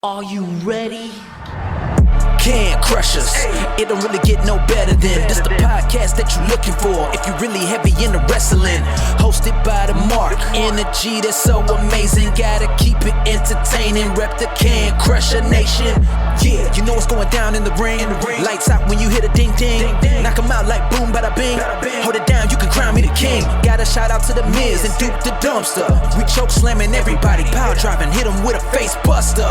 Are you ready? Can't crush us. It don't really get no better than this. The podcast that you're looking for if you're really heavy into wrestling. Hosted by the Mark. Energy that's so amazing. Gotta keep it entertaining. Rep the Can Crusher Nation. Yeah, you know what's going down in the ring. Lights out when you hit a ding ding. Knock 'em out like boom bada bing. Hold it down, you can crown me the king. Got a shout out to the Miz and Duke the Dumpster. We choke slamming everybody. Power driving, hit 'em with a face buster.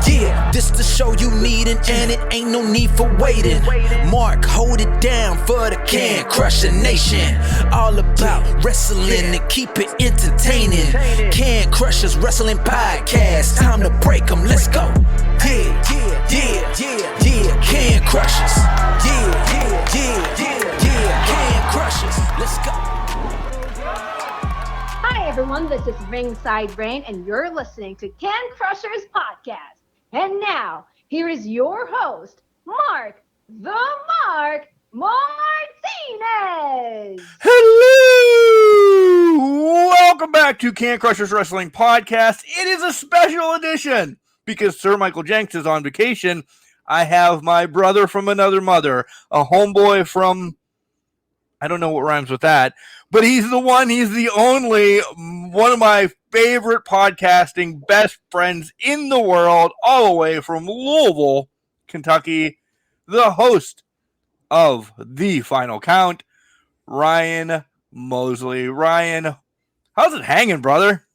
Yeah, this the show you need and it ain't no need for waiting. Mark, hold it down for the Can Crusher Nation. All about wrestling and keep it entertaining. Can Crushers Wrestling Podcast. Time to break 'em, let's go. Yeah, Can Crushers. Yeah, Can Crushers. Let's go. Hi everyone, this is Ringside Rain and you're listening to Can Crushers Podcast. And now, here is your host, Mark the Mark Martinez. Hello! Welcome back to Can Crushers Wrestling Podcast. It is a special edition because Sir Michael Jenks is on vacation. I have my brother from another mother, a homeboy from, I don't know what rhymes with that, but he's the only, one of my favorite podcasting best friends in the world, all the way from Louisville, Kentucky, the host of The Final Count, Ryan Mosley. Ryan, how's it hanging, brother?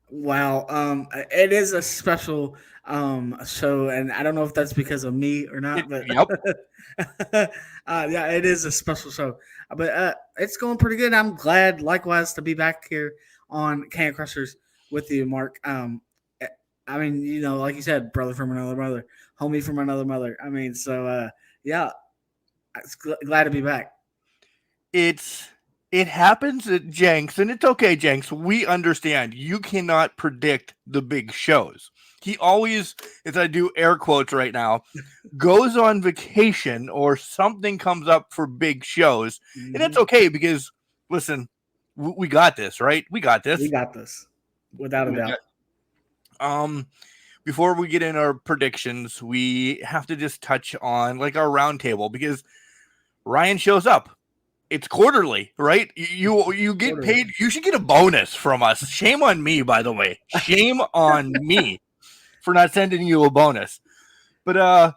Wow, it is a special show, and I don't know if that's because of me or not, but Yep. yeah, it is a special show. But it's going pretty good. I'm glad, likewise, to be back here on Can Crushers with you, Mark. I mean, you know, like you said, brother from another mother, homie from another mother. I mean, so yeah, glad to be back. It happens at Jenks, and it's okay, Jenks. We understand. You cannot predict the big shows. He always, as I do air quotes right now, goes on vacation or something comes up for big shows. And that's okay because, listen, we got this, right? We got this. We got this, without a doubt. Before we get in our predictions, we have to just touch on like our roundtable because Ryan shows up. It's quarterly, right? You get paid. You should get a bonus from us. Shame on me, by the way. Shame on me for not sending you a bonus. But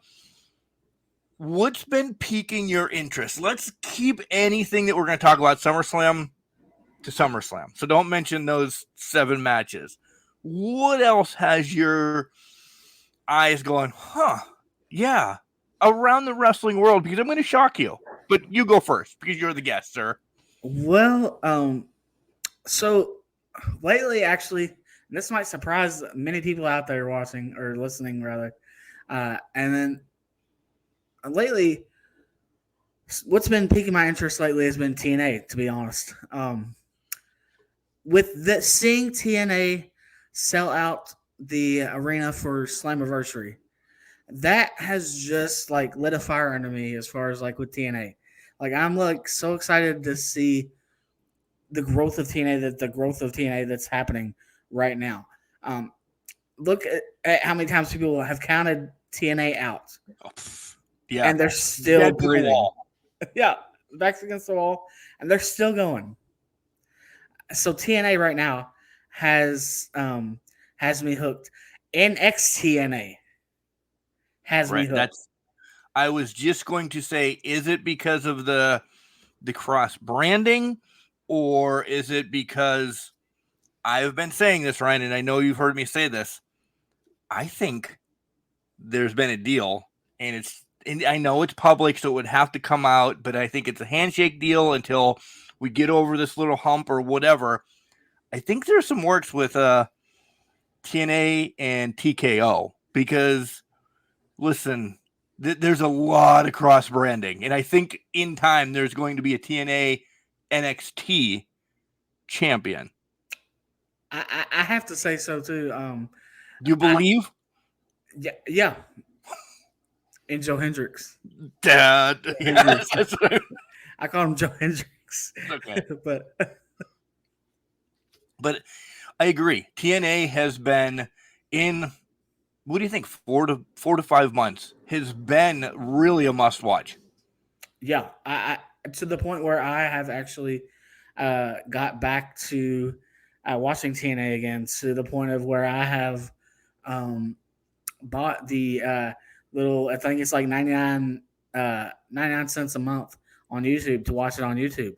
what's been piquing your interest? Let's keep anything that we're going to talk about SummerSlam to SummerSlam. So don't mention those 7 matches. What else has your eyes going, yeah, around the wrestling world? Because I'm going to shock you. But you go first because you're the guest, sir. Well, so lately, actually, this might surprise many people out there watching or listening, rather. And then lately, what's been piquing my interest lately has been TNA, to be honest. With seeing TNA sell out the arena for Slammiversary, that has just like lit a fire under me as far as like with TNA. Like I'm like so excited to see the growth of TNA that's happening right now. Look at how many times people have counted TNA out. Yeah. And they're still breathing. Yeah, backs against the wall, and they're still going. So TNA right now has me hooked. NXTNA has me hooked. I was just going to say, is it because of the cross branding, or is it because I've been saying this, Ryan, and I know you've heard me say this. I think there's been a deal, and I know it's public, so it would have to come out, but I think it's a handshake deal until we get over this little hump or whatever. I think there's some works with TNA and TKO because, listen, there's a lot of cross branding, and I think in time there's going to be a TNA NXT champion. I have to say so too. Do you believe? Yeah. And Joe Hendricks. Dad. I call him Joe Hendricks. Okay. But I agree. TNA has been in what do you think? 4 to 5 months has been really a must watch. Yeah, I to the point where I have actually got back to watching TNA again, to the point of where I have um, bought the little, I think it's like 99 cents a month on YouTube to watch it on YouTube.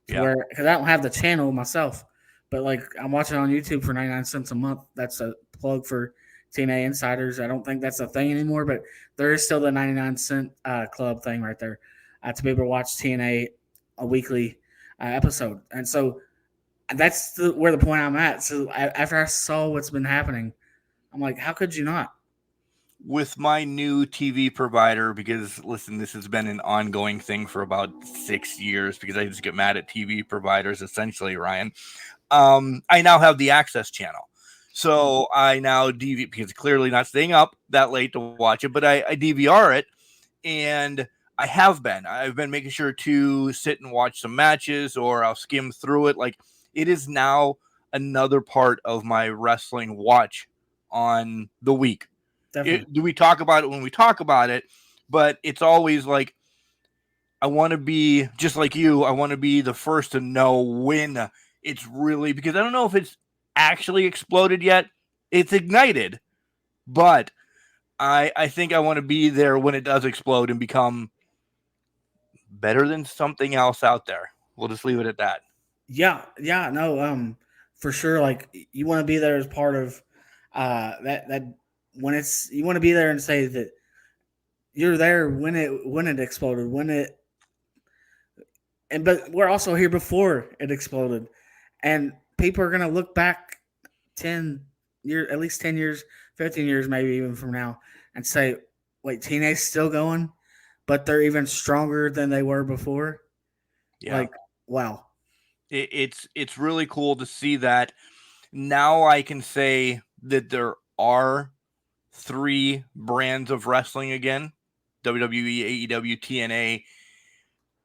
To Yeah. where, because I don't have the channel myself, but like I'm watching on YouTube for 99 cents a month. That's a plug for TNA Insiders. I don't think that's a thing anymore, but there is still the 99 cent club thing right there to be able to watch TNA a weekly episode. And so that's where the point I'm at. So after I saw what's been happening, I'm like, how could you not? With my new TV provider, because listen, this has been an ongoing thing for about 6 years because I just get mad at TV providers, essentially, Ryan. I now have the Access channel. So I now DVR, because clearly not staying up that late to watch it, but I DVR it, and I've been making sure to sit and watch some matches, or I'll skim through it. Like, it is now another part of my wrestling watch on the week. Do we talk about it when we talk about it? But it's always like, I want to be just like you. I want to be the first to know when it's really, because I don't know if it's actually exploded yet. It's ignited, but I think I want to be there when it does explode and become better than something else out there. We'll just leave it at that. Yeah, no, for sure. Like, you want to be there as part of that when it's, you want to be there and say that you're there when it exploded, but we're also here before it exploded, and people are gonna look back 10 years, at least 10 years, 15 years, maybe even from now, and say, wait, TNA's still going, but they're even stronger than they were before. Yeah. Like, wow. It's really cool to see that. Now I can say that there are 3 brands of wrestling again: WWE, AEW, TNA.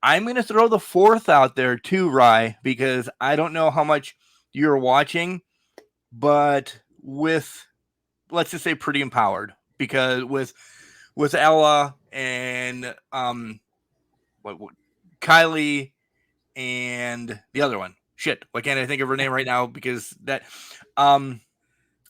I'm going to throw the 4th out there too, Rye, because I don't know how much you're watching, but with, let's just say, Pretty Empowered, because with Ella and Kylie and the other one. Shit, why can't I think of her name right now? Because that,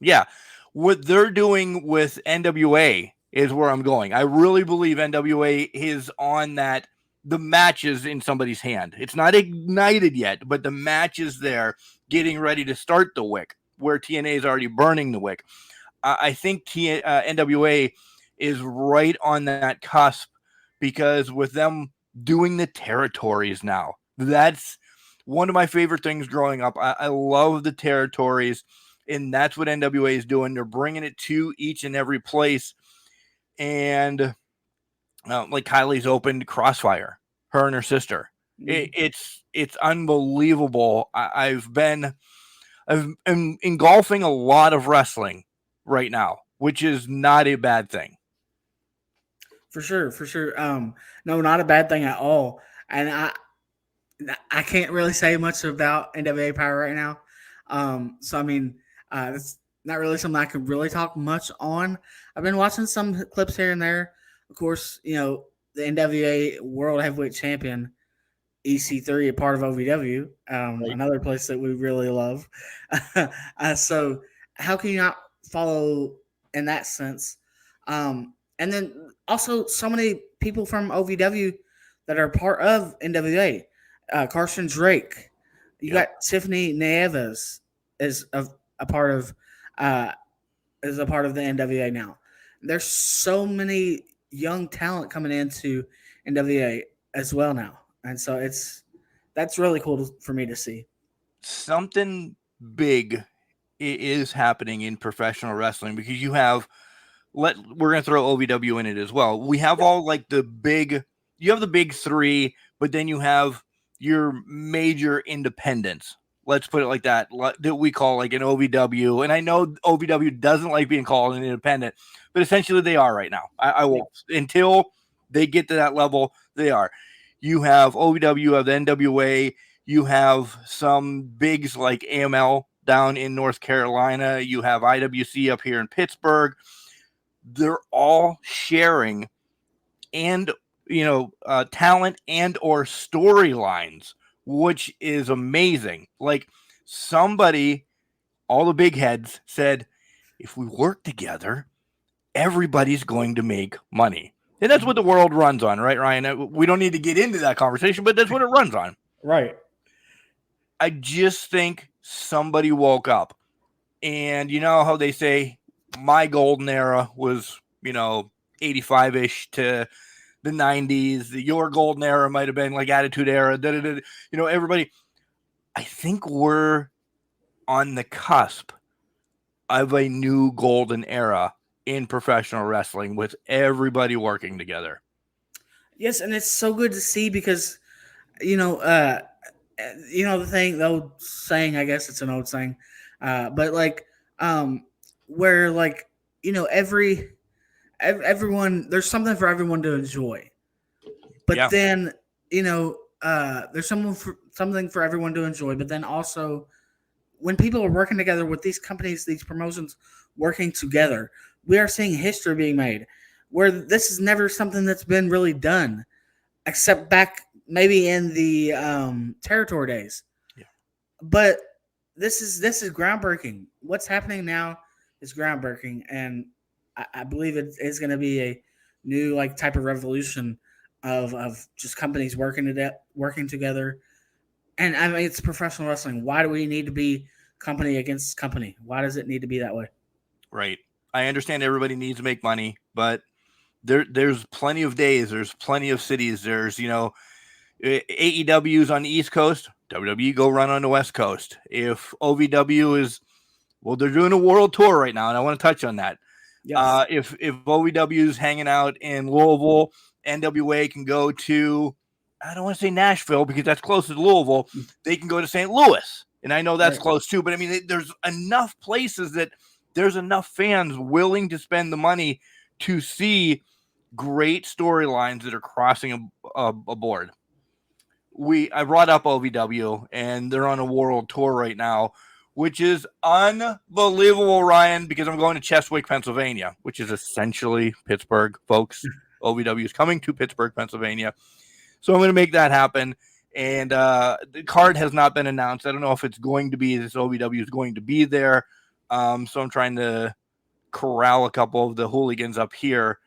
yeah, what they're doing with NWA is where I'm going. I really believe NWA is on that. The match is in somebody's hand. It's not ignited yet, but the match is there, getting ready to start the wick, where TNA is already burning the wick. I think NWA is right on that cusp, because with them doing the territories now, that's one of my favorite things growing up. I love the territories, and that's what NWA is doing. They're bringing it to each and every place. And like Kylie's opened Crossfire, her and her sister. It's unbelievable. I'm engulfing a lot of wrestling right now, which is not a bad thing. For sure. No, not a bad thing at all. And I can't really say much about NWA Power right now. So I mean, it's not really something I can really talk much on. I've been watching some clips here and there. Of course, you know, the NWA World Heavyweight Champion, EC3, a part of OVW, another place that we really love. So how can you not follow in that sense? And then also so many people from OVW that are part of NWA. Carson Drake. You got Tiffany Nieves is a part of the NWA now. There's so many young talent coming into NWA as well now, and so that's really cool for me to see. Something big is happening in professional wrestling, because you have we're going to throw OVW in it as well. We have all like the big three, but then you have your major independents. Let's put it like that we call like an OVW. And I know OVW doesn't like being called an independent, but essentially they are right now. I will, until they get to that level, they are. You have OVW, you have the NWA, you have some bigs like AML down in North Carolina, you have IWC up here in Pittsburgh. they're all sharing and talent and or storylines, which is amazing. Like somebody, all the big heads said, if we work together, everybody's going to make money. And that's what the world runs on, right, Ryan? We don't need to get into that conversation, but that's what it runs on. Right. I just think somebody woke up. And you know how they say my golden era was, 85-ish to the 90s. Your golden era might have been like Attitude Era. Everybody. I think we're on the cusp of a new golden era in professional wrestling with everybody working together. Yes, and it's so good to see because, the old saying, I guess it's an old saying, but like, where like, everyone, there's something for everyone to enjoy, but then, there's something for everyone to enjoy, but then also when people are working together with these companies, these promotions working together, we are seeing history being made where this is never something that's been really done except back maybe in the territory days. Yeah. But this is groundbreaking. What's happening now is groundbreaking, and I believe it is going to be a new like type of revolution of just companies working together. And I mean, it's professional wrestling. Why do we need to be company against company? Why does it need to be that way? Right. I understand everybody needs to make money, but there's plenty of days. There's plenty of cities. There's, AEW's on the East Coast. WWE go run on the West Coast. If OVW is, well, they're doing a world tour right now, and I want to touch on that. Yes. If OVW is hanging out in Louisville, NWA can go to, I don't want to say Nashville because that's close to Louisville. They can go to St. Louis, and I know that's close too. But I mean, there's enough places that there's enough fans willing to spend the money to see great storylines that are crossing a board. I brought up OVW, and they're on a world tour right now, which is unbelievable, Ryan, because I'm going to Cheswick, Pennsylvania, which is essentially Pittsburgh, folks. OVW is coming to Pittsburgh, Pennsylvania. So I'm going to make that happen. And the card has not been announced. I don't know if it's going to be this OVW is going to be there. So I'm trying to corral a couple of the hooligans up here.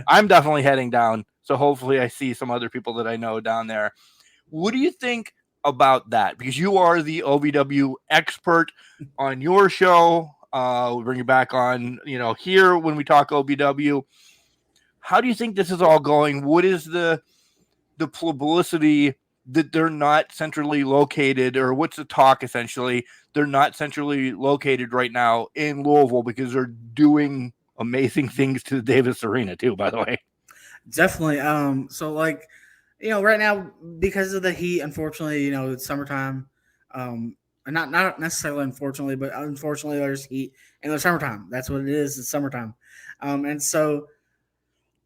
I'm definitely heading down. So hopefully I see some other people that I know down there. What do you think about that? Because you are the OVW expert on your show. We'll bring you back on, here when we talk OVW. How do you think this is all going? What is the publicity that they're not centrally located, or what's the talk essentially? They're not centrally located right now in Louisville because they're doing amazing things to the Davis Arena too, by the way. Definitely. So like, right now because of the heat, unfortunately, it's summertime. Not necessarily unfortunately, but unfortunately there's heat in the summertime. That's what it is. It's summertime. And so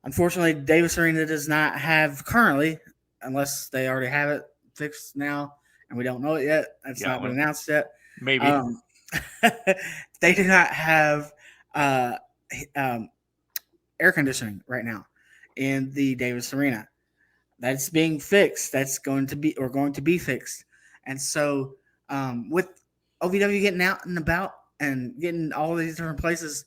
unfortunately Davis Arena does not have currently, unless they already have it fixed now and we don't know it yet. It's not been announced yet. Maybe. They do not have air conditioning right now in the Davis Arena. That's being fixed. That's going to be fixed. And so with OVW getting out and about and getting all these different places,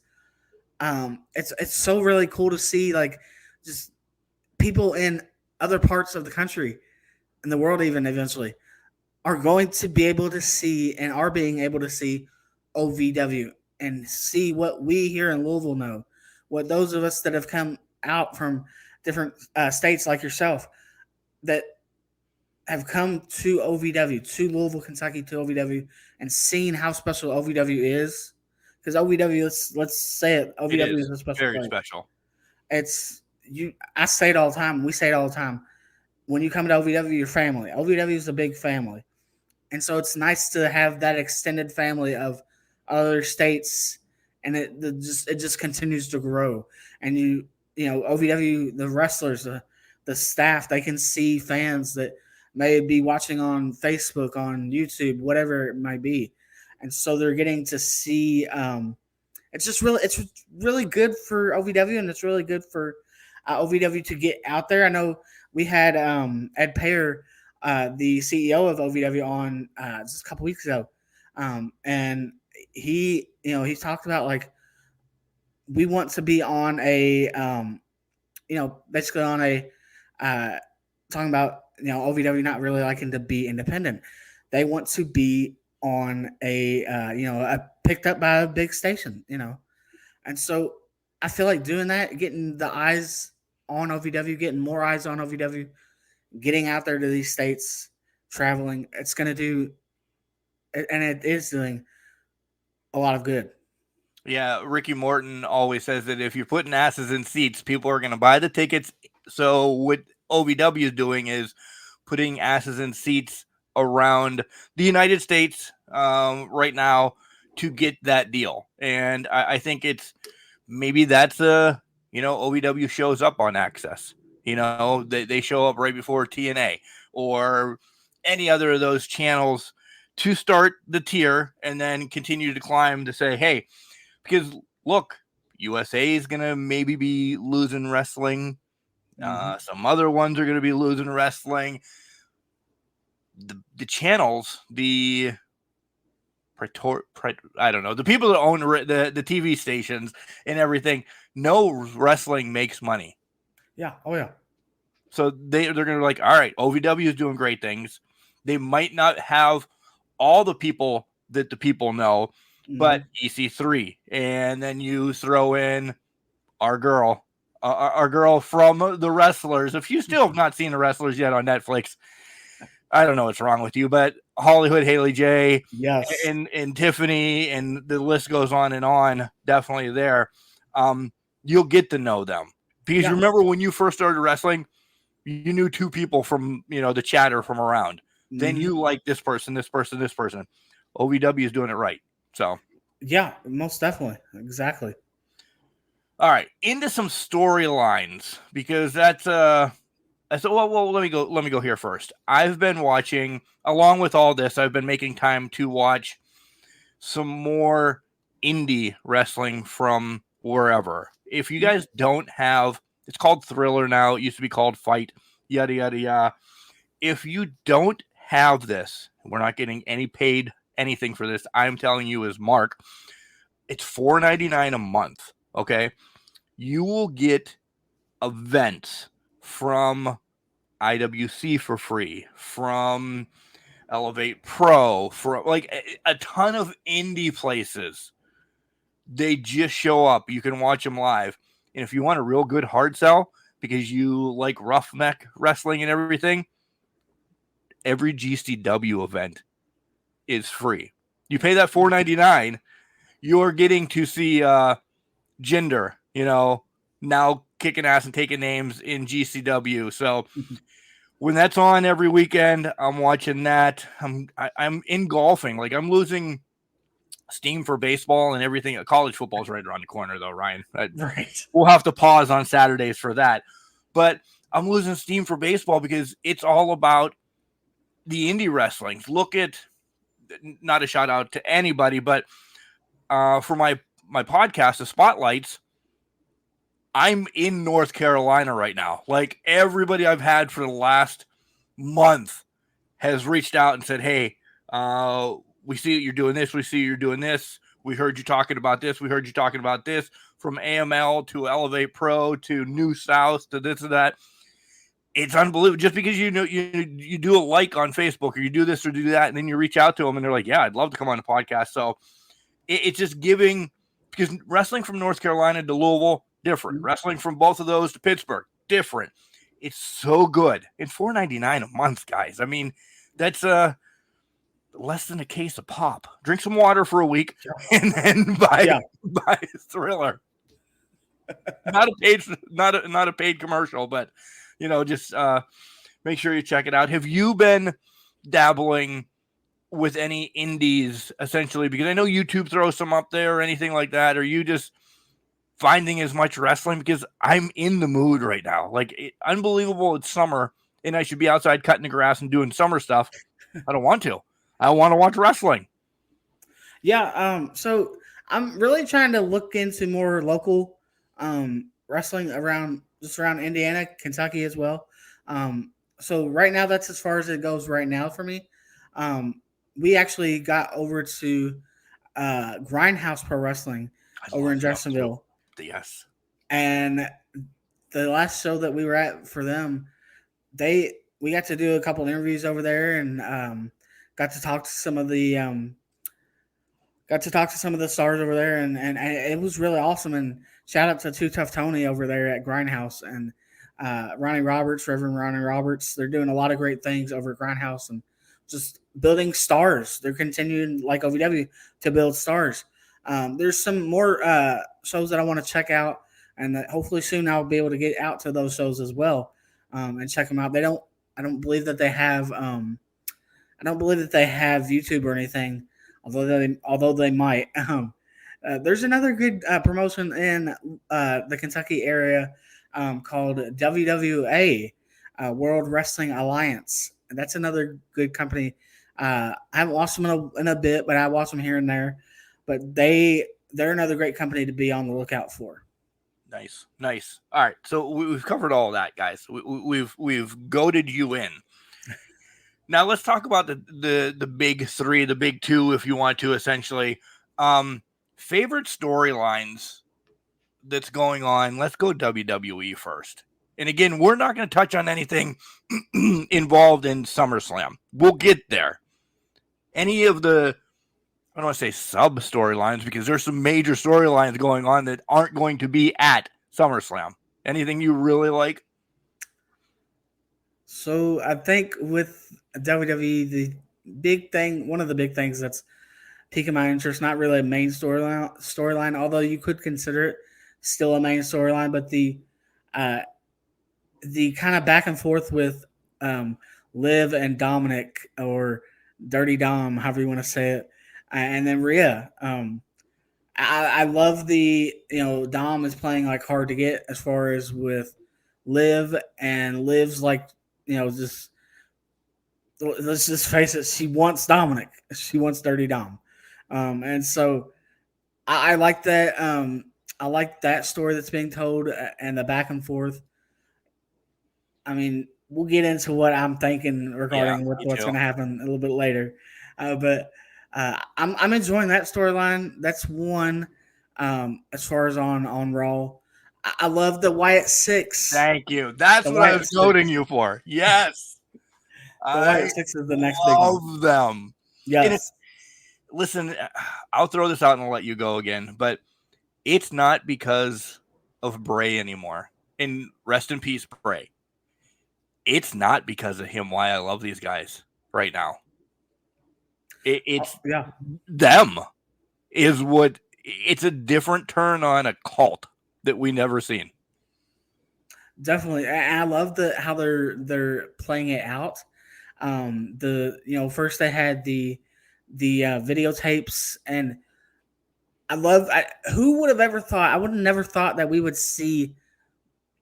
it's so really cool to see like just people in other parts of the country and the world even eventually are going to be able to see and are being able to see OVW and see what we here in Louisville know, what those of us that have come out from different states like yourself that have come to OVW, to Louisville, Kentucky, to OVW, and seen how special OVW is. Because OVW, let's say it, OVW is a special very place. Special. It's you. I say it all the time. We say it all the time. When you come to OVW, your family. OVW is a big family, and so it's nice to have that extended family of other states, and it just continues to grow. And you know OVW, the wrestlers, the staff, they can see fans that may be watching on Facebook, on YouTube, whatever it might be, and so they're getting to see it's just it's really good for OVW, and it's really good for OVW to get out there. I know we had Ed Payer, the CEO of OVW, on just a couple weeks ago, and he talked about like we want to be on a basically on a talking about OVW not really liking to be independent. They want to be on a picked up by a big station, and so I feel like doing that, getting the eyes on OVW, getting more eyes on OVW, getting out there to these states, traveling, it's going to do, and it is doing a lot of good. Yeah, Ricky Morton always says that if you're putting asses in seats, people are going to buy the tickets. So what OVW is doing is putting asses in seats around the United States right now to get that deal. And I think it's maybe that's OVW shows up on Access. They show up right before TNA or any other of those channels to start the tier and then continue to climb to say, hey, because look, USA is going to maybe be losing wrestling. Some other ones are going to be losing wrestling. The channels, I don't know, the people that own the TV stations and everything know wrestling makes money. Yeah. Oh, yeah. So they're going to be like, all right, OVW is doing great things. They might not have all the people that the people know, but EC3. And then you throw in our girl from the Wrestlers. If you still have not seen the Wrestlers yet on Netflix, I don't know what's wrong with you, but Hollywood, Haley J, yes, and Tiffany, and the list goes on, definitely there. You'll get to know them. Because you remember when you first started wrestling, you knew two people from, the chatter from around. Then you like this person, this person, this person. OVW is doing it right. So, yeah, most definitely. Exactly. All right, into some storylines, because that's well, let me go here first. I've been watching, along with all this, I've been making time to watch some more indie wrestling from wherever. If you guys don't have, it's called Thriller now. It used to be called Fight, yada, yada, yada. If you don't have this, we're not getting any paid anything for this. I'm telling you as Mark, it's $4.99 a month. Okay. You will get events from IWC for free, from Elevate Pro, for like a ton of indie places. They just show up. You can watch them live. And if you want a real good hard sell because you like roughneck wrestling and everything, every GCW event is free. You pay that $4.99, you're getting to see Jinder, now kicking ass and taking names in GCW. So when that's on every weekend, I'm watching that. I'm in golfing. Like, I'm losing steam for baseball and everything. College football is right around the corner, though, Ryan. Right. We'll have to pause on Saturdays for that. But I'm losing steam for baseball because it's all about the indie wrestling. Look at, not a shout out to anybody, but for my podcast, the Spotlights, I'm in North Carolina right now. Like, everybody I've had for the last month has reached out and said, hey, we see that you're doing this. We see you're doing this. We heard you talking about this. We heard you talking about this. From AML to Elevate Pro to New South to this and that. It's unbelievable. Just because you do a like on Facebook or you do this or do that, and then you reach out to them and they're like, yeah, I'd love to come on the podcast. So it's just giving, because wrestling from North Carolina to Louisville, different. Wrestling from both of those to Pittsburgh, different. It's so good. It's $4.99 a month, guys. I mean, that's less than a case of pop. Drink some water for a week and then buy Thriller. Not a paid commercial, but just make sure you check it out. Have you been dabbling with any indies, essentially? Because I know YouTube throws some up there or anything like that. Are you just finding as much wrestling? Because I'm in the mood right now. Like, unbelievable. It's summer and I should be outside cutting the grass and doing summer stuff. I don't want to. I want to watch wrestling. Yeah. So I'm really trying to look into more local wrestling around Indiana, Kentucky as well. So right now, that's as far as it goes right now for me. We actually got over to Grindhouse Pro Wrestling I over love in them too. Jacksonville, Yes. and the last show that we were at for them, we got to do a couple of interviews over there, and got to talk to some of the stars over there, and it was really awesome. And shout out to Too Tough Tony over there at Grindhouse, and Reverend Ronnie Roberts. They're doing a lot of great things over at Grindhouse and just building stars. They're continuing, like OVW, to build stars. There's some more shows that I want to check out, and that hopefully soon I'll be able to get out to those shows as well, and check them out. I don't believe that they have. I don't believe that they have YouTube or anything, although they might. There's another good promotion in the Kentucky area called WWA, World Wrestling Alliance. That's another good company. I haven't watched them in a bit, but I watch them here and there. But they're another great company to be on the lookout for. Nice. All right, so we've covered all of that, guys. We've goaded you in. Now let's talk about the big three, the big two, if you want to, essentially. Favorite storylines that's going on. Let's go WWE first. And again, we're not going to touch on anything involved in SummerSlam. We'll get there. Any of the, I don't want to say sub storylines, because there's some major storylines going on that aren't going to be at SummerSlam. Anything you really like? So I think with WWE, the big thing, one of the big things that's piquing my interest, not really a main storyline, although you could consider it still a main storyline, but the kind of back and forth with Liv and Dominic, or Dirty Dom, however you want to say it, and then Rhea. I love Dom is playing like hard to get as far as with Liv, and Liv's like, just let's just face it, she wants Dominic. She wants Dirty Dom. And so I like that. I like that story that's being told and the back and forth. I mean, we'll get into what I'm thinking regarding what's going to happen a little bit later. But I'm enjoying that storyline. That's one. As far as on Raw, I love the Wyatt Six. Thank you. That's what I was voting you for. Yes. The Wyatt Six is the next big one. Love them. Yes. Listen, I'll throw this out and I'll let you go again, but it's not because of Bray anymore. And rest in peace, Bray. It's not because of him why I love these guys right now. It's them is what. It's a different turn on a cult that we never seen. Definitely, and I love how they're playing it out. First they had the videotapes, and who would have ever thought? I would have never thought that we would see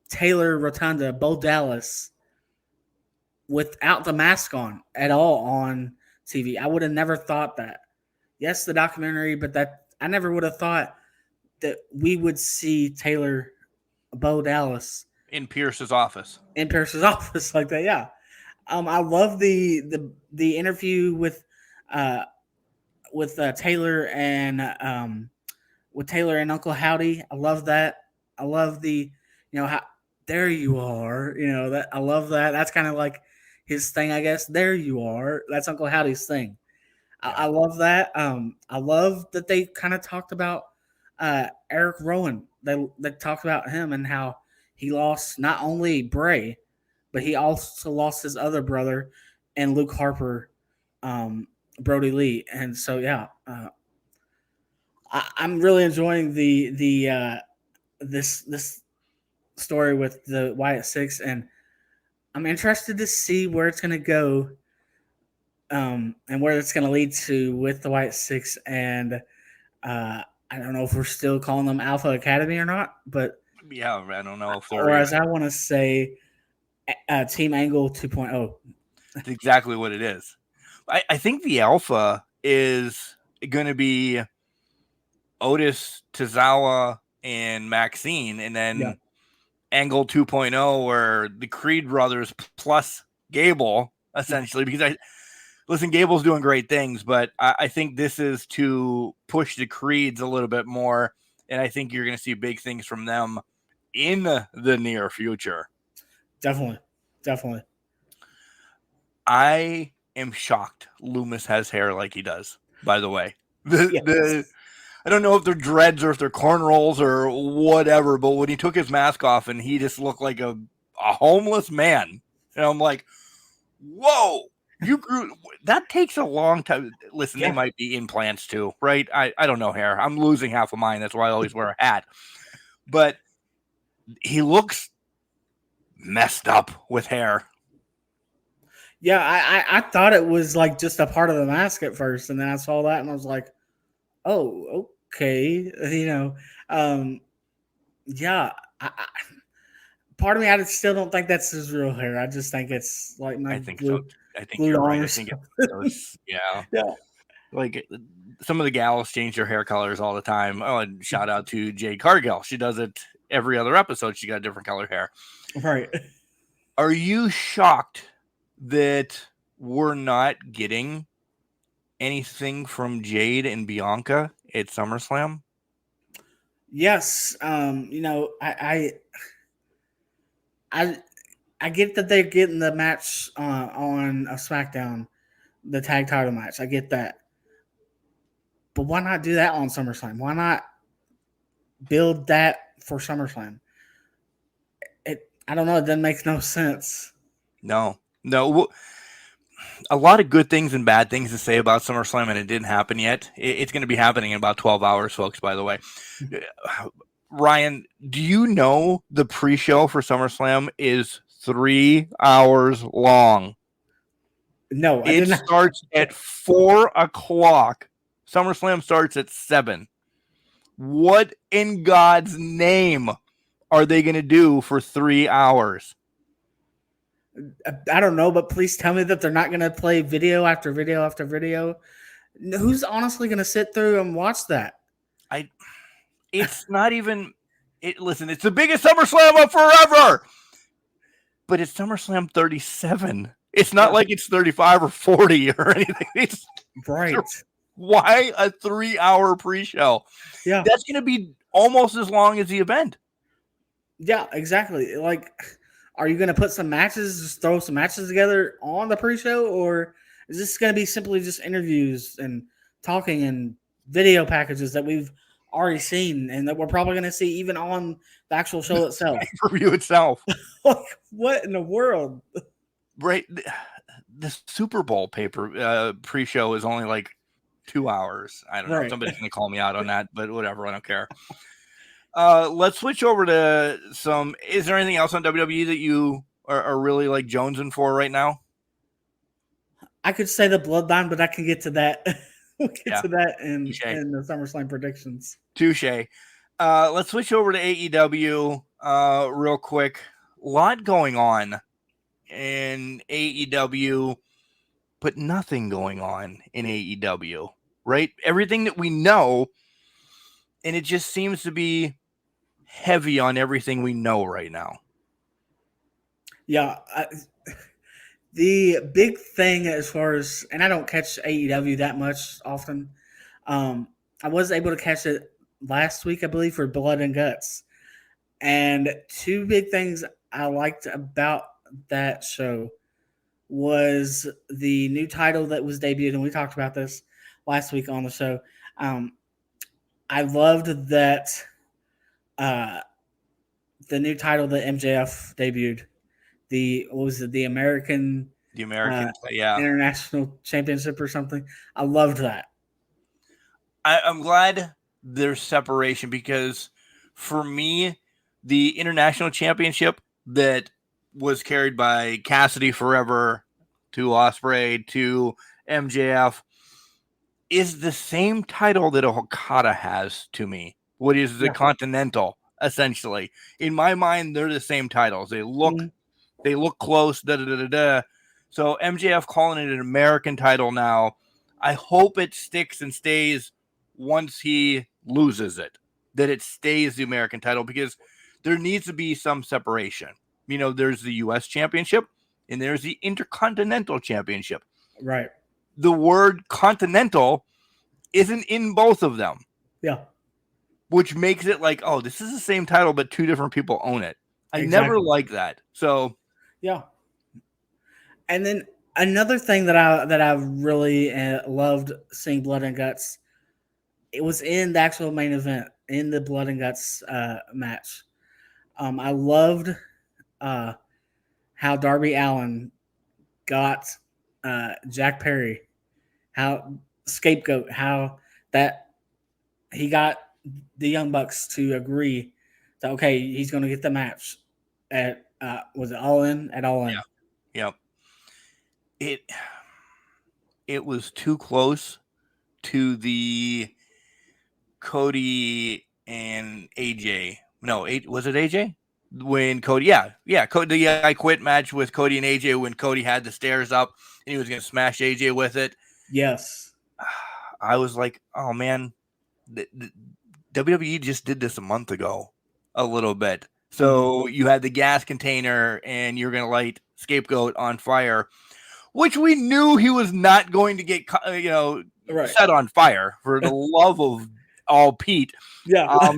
Taylor Rotunda, Bo Dallas, without the mask on at all on TV. I would have never thought that. Yes, the documentary, but I never would have thought that we would see Taylor, Bo Dallas in Pierce's office. like that. Yeah. I love the interview with Taylor and Uncle Howdy. I love that. I love how there you are. That I love that. That's kind of like his thing, I guess. There you are. That's Uncle Howdy's thing. I love that. I love that they kind of talked about Eric Rowan. They talked about him and how he lost not only Bray, but he also lost his other brother and Luke Harper, Brody Lee. And so, yeah, I'm really enjoying this story with the Wyatt Six, and I'm interested to see where it's going to go. And where it's going to lead to with the Wyatt Six, and I don't know if we're still calling them Alpha Academy or not, but yeah, I don't know if or as I want to say, Team Angle 2.0. That's exactly what it is. I think the Alpha is going to be Otis, Tozawa, and Maxine, and then Yeah. Angle 2.0, where the Creed brothers plus Gable, essentially, because listen, Gable's doing great things, but I think this is to push the Creeds a little bit more, and I think you're going to see big things from them in the near future. Definitely. I am shocked Loomis has hair like he does, by the way. Yes. I don't know if they're dreads or if they're cornrows or whatever, but when he took his mask off and he just looked like a homeless man, and I'm like, whoa, you grew. That takes a long time. Listen, They might be implants too, right? I don't know hair. I'm losing half of mine. That's why I always wear a hat. But he looks messed up with hair. Yeah, I thought it was like just a part of the mask at first, and then I saw that and I was like, oh, okay. Yeah. Part of me, I still don't think that's his real hair. I just think it's like I think so. I think you're right. I think it's yeah. Like some of the gals change their hair colors all the time. Oh, and shout out to Jade Cargill. She does it every other episode. She got different colored hair. Right. Are you shocked that we're not getting anything from Jade and Bianca at SummerSlam? Yes. I get that they're getting the match on a SmackDown, the tag title match. I get that. But why not do that on SummerSlam? Why not build that for SummerSlam? I don't know. It doesn't make no sense. No. A lot of good things and bad things to say about SummerSlam, and it didn't happen yet. It's going to be happening in about 12 hours, folks, by the way. Ryan, do you know the pre-show for SummerSlam is 3 hours long? No, it starts at 4 o'clock. SummerSlam starts at 7. What in God's name are they going to do for 3 hours? I don't know, but please tell me that they're not going to play video after video after video. Who's honestly going to sit through and watch that? It's not even. Listen, it's the biggest SummerSlam of forever, but it's SummerSlam 37. It's not like it's 35 or 40 or anything. It's right. Why a 3-hour pre-show? Yeah, that's going to be almost as long as the event. Yeah, exactly. Like, are you going to put some matches, just throw some matches together on the pre-show, or is this going to be simply just interviews and talking and video packages that we've already seen and that we're probably going to see even on the actual show itself? Review itself. Like, what in the world? Right. The Super Bowl pre-show is only like 2 hours. I don't know. Right. Somebody's going to call me out on that, but whatever. I don't care. Let's switch over to some. Is there anything else on WWE that you are really like jonesing for right now? I could say the Bloodline, but I can get to that. We'll get to that in the SummerSlam predictions. Touche. Let's switch over to AEW real quick. A lot going on in AEW, but nothing going on in AEW, right? Everything that we know, and it just seems to be heavy on everything we know right now. Yeah. The big thing as far as, and I don't catch AEW that much often. I was able to catch it last week, I believe, for Blood and Guts. And two big things I liked about that show was the new title that was debuted, and we talked about this last week on the show. I loved that the new title that MJF debuted, the American International Championship or something. I loved that. I'm glad there's separation, because for me, the International Championship that was carried by Cassidy forever to Ospreay to MJF is the same title that Okada has to me. What is the Continental, essentially? In my mind, they're the same titles. They look close. So MJF calling it an American title now. I hope it sticks and stays once he loses it, that it stays the American title, because there needs to be some separation. There's the U.S. Championship and there's the Intercontinental Championship. Right. The word continental isn't in both of them. Yeah. Which makes it like, oh, this is the same title, but two different people own it. I never like that. So, yeah. And then another thing that I really loved seeing Blood and Guts, it was in the actual main event, in the Blood and Guts match. I loved how Darby Allin got Jack Perry, how scapegoat, how that he got the Young Bucks to agree that, okay, he's going to get the match at was it All In? At All In. Yeah. It was too close to the Cody and AJ. No, was it AJ? When Cody, Cody, the I Quit match with Cody and AJ, when Cody had the stairs up and he was going to smash AJ with it. Yes. I was like, oh man, the WWE just did this a month ago, a little bit. So you had the gas container and you're going to light Scapegoat on fire, which we knew he was not going to get, set on fire, for the love of all Pete. Yeah.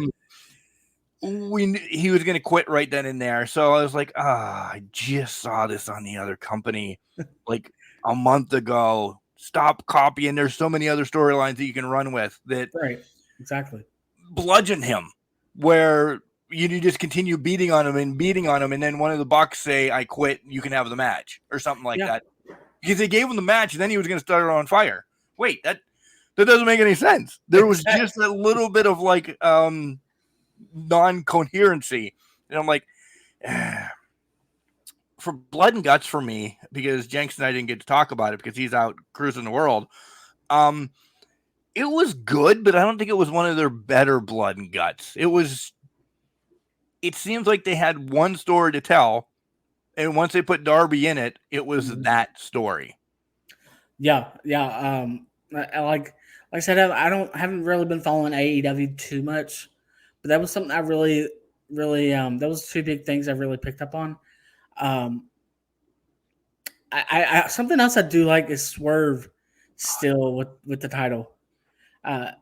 He was going to quit right then and there. So I was like, I just saw this on the other company like a month ago. Stop copying. There's so many other storylines that you can run with that. Right. Exactly. Bludgeon him, where you just continue beating on him. And then one of the Bucks say, I quit. You can have the match or something like that. Because they gave him the match and then he was going to start it on fire. Wait, that doesn't make any sense. There was just a little bit of like, non-coherency, and I'm like, for Blood and Guts, for me, because Jenks and I didn't get to talk about it because he's out cruising the world, it was good, but I don't think it was one of their better Blood and Guts. It seems like they had one story to tell, and once they put Darby in it, it was that story. Yeah. Like I said, haven't really been following AEW too much. But that was something I really, that was two big things I really picked up on. I something else I do like is Swerve still with the title. I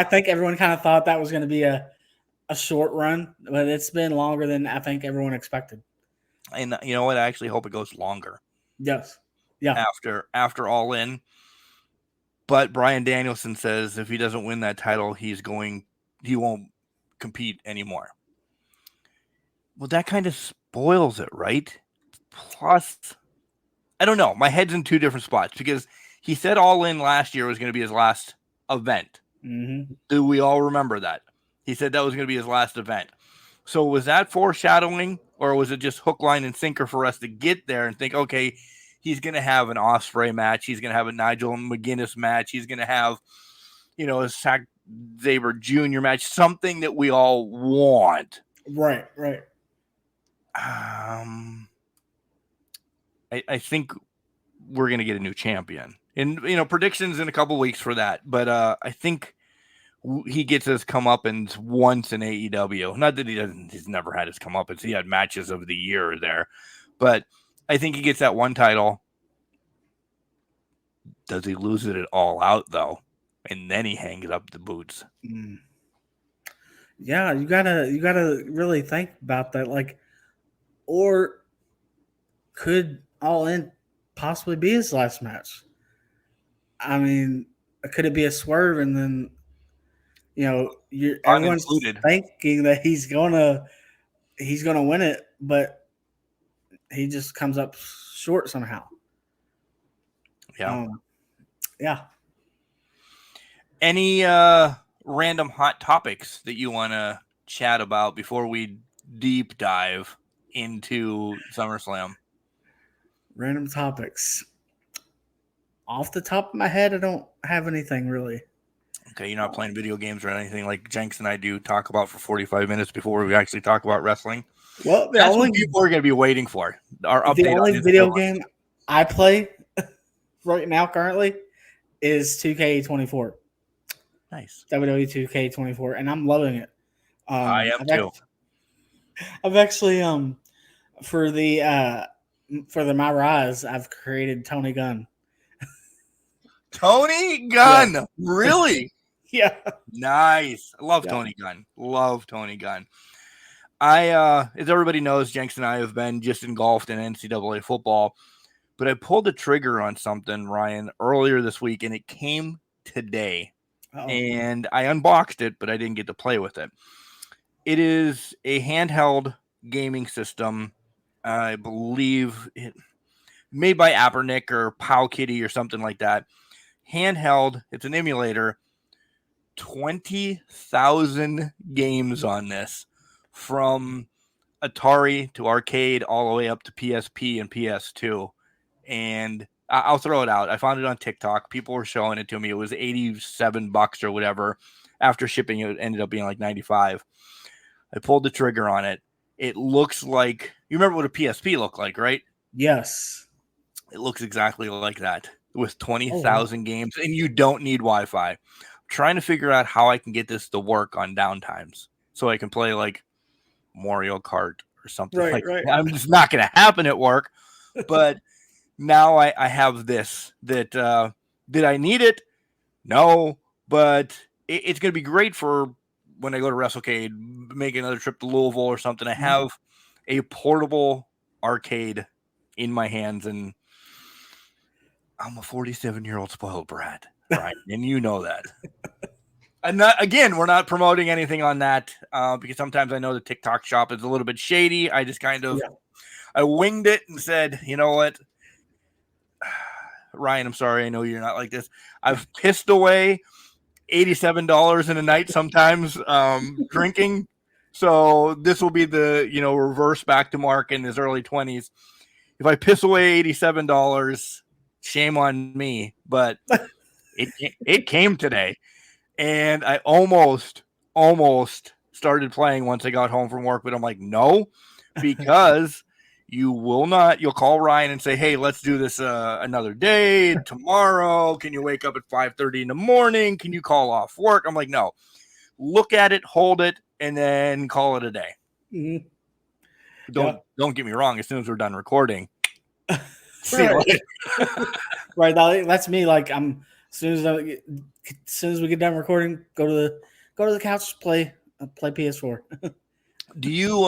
think everyone kind of thought that was going to be a short run, but it's been longer than I think everyone expected. And you know what? I actually hope it goes longer. Yes. Yeah. After All In. But Bryan Danielson says if he doesn't win that title, he won't compete anymore. Well, that kind of spoils it, right? Plus, I don't know. My head's in two different spots because he said All In last year was going to be his last event. Mm-hmm. Do we all remember that? He said that was going to be his last event. So was that foreshadowing, or was it just hook, line, and sinker for us to get there and think, okay, he's going to have an Ospreay match. He's going to have a Nigel McGuinness match. He's going to have, a Zack Sabre Jr. match, something that we all want. Right. I think we're going to get a new champion. And, predictions in a couple weeks for that. But I think he gets his comeuppance once in AEW. Not that he's never had his comeuppance. He had matches of the year there. But I think he gets that one title. Does he lose it all out, though? And then he hangs up the boots. Yeah, you gotta really think about that. Like, or could All In possibly be his last match? I mean, could it be a swerve and then everyone's thinking that he's gonna win it, but he just comes up short somehow. Yeah. Any random hot topics that you want to chat about before we deep dive into SummerSlam? Random topics. Off the top of my head, I don't have anything really. Okay, you're not playing video games or anything like Jenks and I do talk about for 45 minutes before we actually talk about wrestling. Well, that's what people are going to be waiting for. Our update. The only video game I play right now currently is 2K24. Nice. WWE 2K24, and I'm loving it. I am too. I've actually for the My Rise, I've created Tony Gunn. Tony Gunn, Yeah. really? Yeah. Nice. I love Tony Gunn. Love Tony Gunn. As everybody knows, Jenks and I have been just engulfed in NCAA football, but I pulled the trigger on something, Ryan, earlier this week, and it came today. Uh-oh. And I unboxed it, but I didn't get to play with it. It is a handheld gaming system. I believe it made by Apernick or Powkitty or something like that. Handheld. It's an emulator. 20,000 games on this, from Atari to arcade all the way up to PSP and PS2. And I'll throw it out. I found it on TikTok. People were showing it to me. It was $87 or whatever. After shipping, it ended up being like 95. I pulled the trigger on it. It looks like, you remember what a PSP looked like, right? Yes. It looks exactly like that with 20,000 games, and you don't need Wi-Fi. I'm trying to figure out how I can get this to work on downtimes so I can play like Mario Kart or something that. I'm just not going to happen at work, but now I have this that did I need it? No, but it's going to be great for when I go to WrestleCade, make another trip to Louisville or something. I have a portable arcade in my hands, and I'm a 47-year-old spoiled brat, right? And you know that. And we're not promoting anything on that because sometimes I know the TikTok shop is a little bit shady. I just kind of I winged it and said, you know what, Ryan, I'm sorry. I know you're not like this. I've pissed away $87 in a night sometimes drinking. So this will be the, reverse back to Mark in his early 20s. If I piss away $87, shame on me. But it came today. And I almost started playing once I got home from work. But I'm like, no, because you'll call Ryan and say, hey, let's do this another day, tomorrow. Can you wake up at 5:30 in the morning? Can you call off work? I'm like, no, look at it, hold it, and then call it a day. Mm-hmm. Don't get me wrong. As soon as we're done recording, see you later. Right. That's me. Like as soon as we get done recording, go to the couch, play PS4. Do you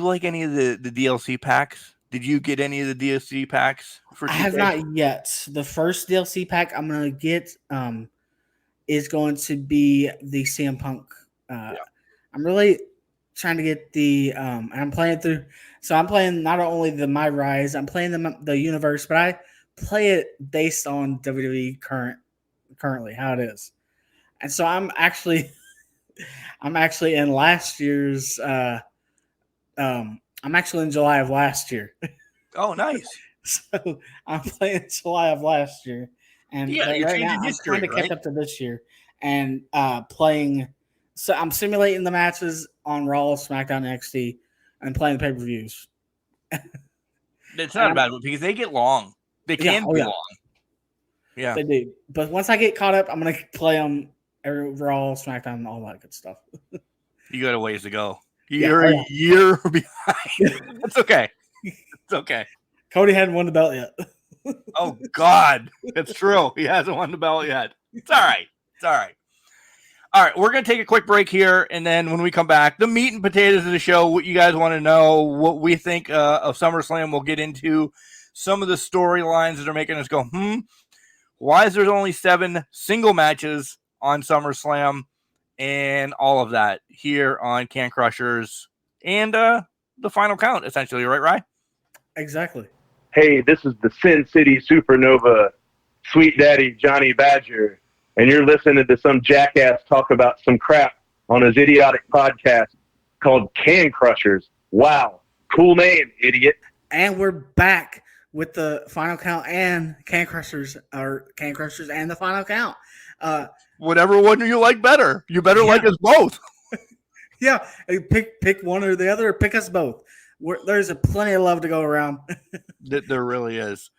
like any of the DLC packs? Did you get any of the DLC packs for 2K? I have not yet. The first DLC pack I'm going to get is going to be the CM Punk. I'm really trying to get the and I'm playing through. So I'm playing not only the My Rise, I'm playing the universe, but I play it based on WWE currently how it is. And so I'm actually in last year's I'm actually in July of last year. Oh, nice. So I'm playing July of last year. And you're right now I'm trying to catch up to this year and playing. So I'm simulating the matches on Raw, SmackDown, NXT, and playing the pay-per-views. It's not a bad one because they get long. They can be long. Yeah. They do. But once I get caught up, I'm going to play them every Raw, SmackDown, and all that good stuff. You got a ways to go. You're a year behind. It's okay. It's okay. Cody hadn't won the belt yet. Oh, God. It's true. He hasn't won the belt yet. It's all right. It's all right. All right. We're going to take a quick break here. And then when we come back, the meat and potatoes of the show, what you guys want to know, what we think of SummerSlam. We'll get into some of the storylines that are making us go, why is there only 7 single matches on SummerSlam? And all of that here on Can Crushers and the Final Count, essentially. Right, Ryan? Exactly. Hey, this is the Sin City Supernova, Sweet Daddy Johnny Badger, and you're listening to some jackass talk about some crap on his idiotic podcast called Can Crushers. Wow. Cool name, idiot. And we're back with the Final Count and Can Crushers, or Can Crushers and the Final Count. Whatever one you like better. You better like us both. Yeah, pick one or the other, or pick us both. There's plenty of love to go around. There really is.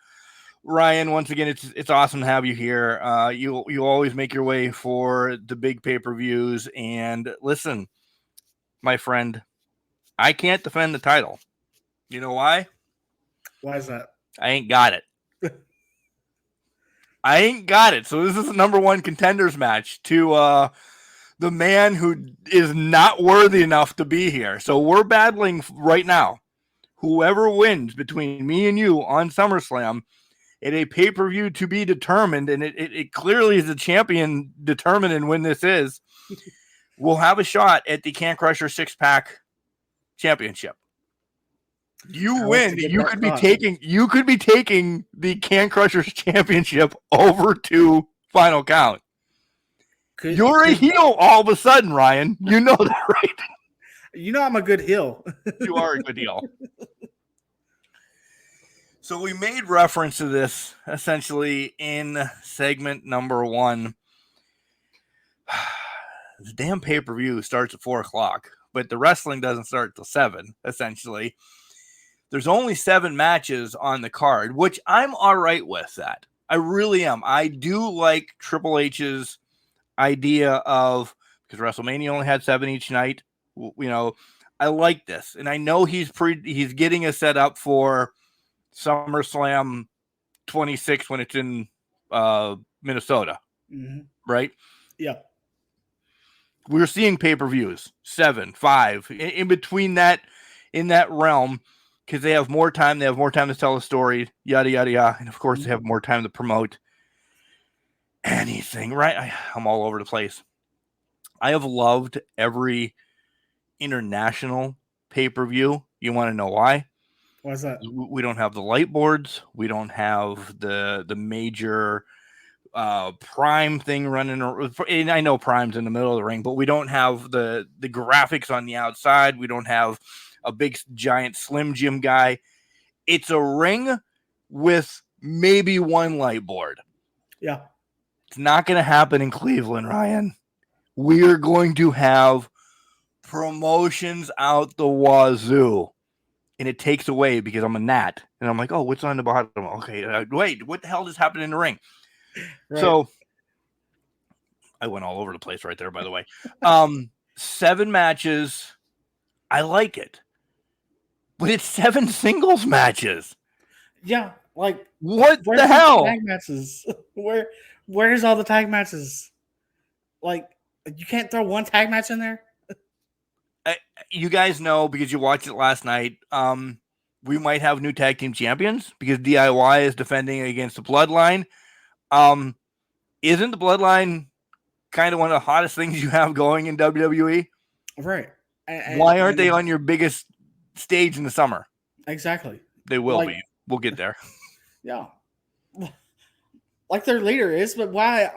Ryan, once again, it's awesome to have you here. You always make your way for the big pay-per-views. And listen, my friend, I can't defend the title. You know why? Why is that? I ain't got it. I ain't got it. So this is the number one contenders match to the man who is not worthy enough to be here. So we're battling right now. Whoever wins between me and you on SummerSlam at a pay-per-view to be determined, and it clearly is a champion determining when this is, will have a shot at the Can Crusher 6-pack championship. You win. You could be taking the Can Crushers championship over to Final Count. You're a heel all of a sudden, Ryan. You know that, right? You know I'm a good heel. You are a good heel. So we made reference to this essentially in segment number 1. The damn pay-per-view starts at 4:00, but the wrestling doesn't start till 7, essentially. There's only 7 matches on the card, which I'm all right with that. I really am. I do like Triple H's idea of, because WrestleMania only had 7 each night, I like this. And I know he's getting us set up for SummerSlam 26 when it's in Minnesota, right? Yeah. We're seeing pay-per-views 7, 5 in between that, in that realm, because they have more time. They have more time to tell a story, yada yada yada, and of course they have more time to promote anything. Right? I'm all over the place. I have loved every international pay-per-view. You want to know why? Why's that? We don't have the light boards. We don't have the major Prime thing running. And I know Prime's in the middle of the ring, but we don't have the graphics on the outside. We don't have a big giant Slim Jim guy. It's a ring with maybe one light board. Yeah. It's not going to happen in Cleveland, Ryan. We are going to have promotions out the wazoo. And it takes away because I'm a gnat. And I'm like, oh, what's on the bottom? Okay, wait, what the hell just happened in the ring? Right. So I went all over the place right there, by the way. 7 matches. I like it. But it's 7 singles matches. Yeah, like what the hell? Tag matches. Where's all the tag matches? Like, you can't throw one tag match in there? You guys know because you watched it last night. We might have new tag team champions because DIY is defending against the Bloodline. Isn't the Bloodline kind of one of the hottest things you have going in WWE? Right. Why aren't they on your biggest stage in the summer? Exactly. They will be. We'll get there. Yeah. Like their leader is, but why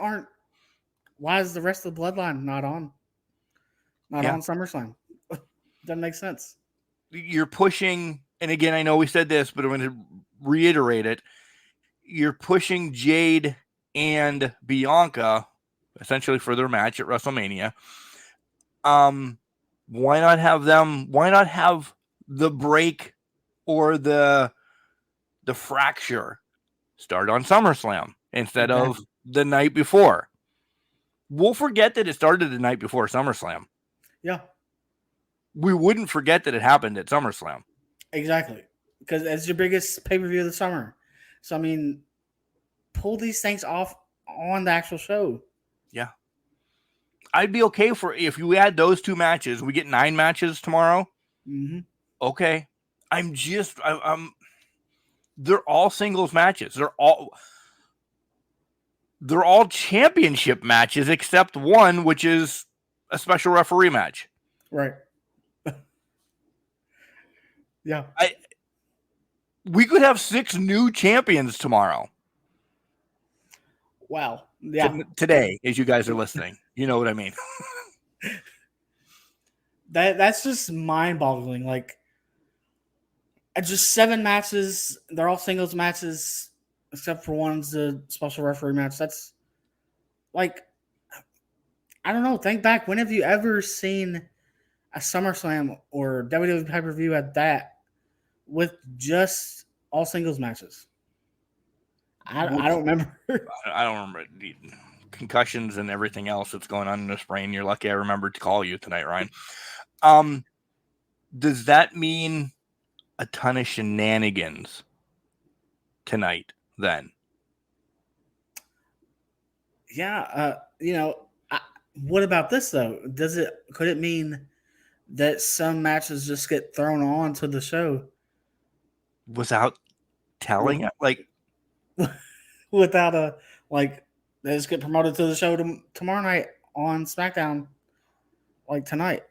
is the rest of the Bloodline not on SummerSlam? Doesn't make sense. You're pushing, and again, I know we said this, but I'm going to reiterate it. You're pushing Jade and Bianca essentially for their match at WrestleMania. Why not have them? Why not have the break or the fracture start on SummerSlam instead of the night before? We'll forget that it started the night before SummerSlam. Yeah. We wouldn't forget that it happened at SummerSlam. Exactly. Because it's your biggest pay-per-view of the summer. So, I mean, pull these things off on the actual show. Yeah. I'd be okay if you add those 2 matches, we get 9 matches tomorrow. Mm-hmm. Okay. They're all singles matches. They're all championship matches except one, which is a special referee match. Right. Yeah. We could have 6 new champions tomorrow. Wow. Yeah. Today, as you guys are listening. You know what I mean? That's just mind-boggling. Like, just 7 matches. They're all singles matches, except for one's the special referee match. That's like, I don't know. Think back. When have you ever seen a SummerSlam or WWE pay-per-view at that with just all singles matches? I don't remember. I don't remember the concussions and everything else that's going on in this brain. You're lucky I remembered to call you tonight, Ryan. Does that mean a ton of shenanigans tonight then? Yeah. What about this though? Could it mean that some matches just get thrown on to the show Without telling it? Like, without they just get promoted to the show tomorrow night on SmackDown, like tonight?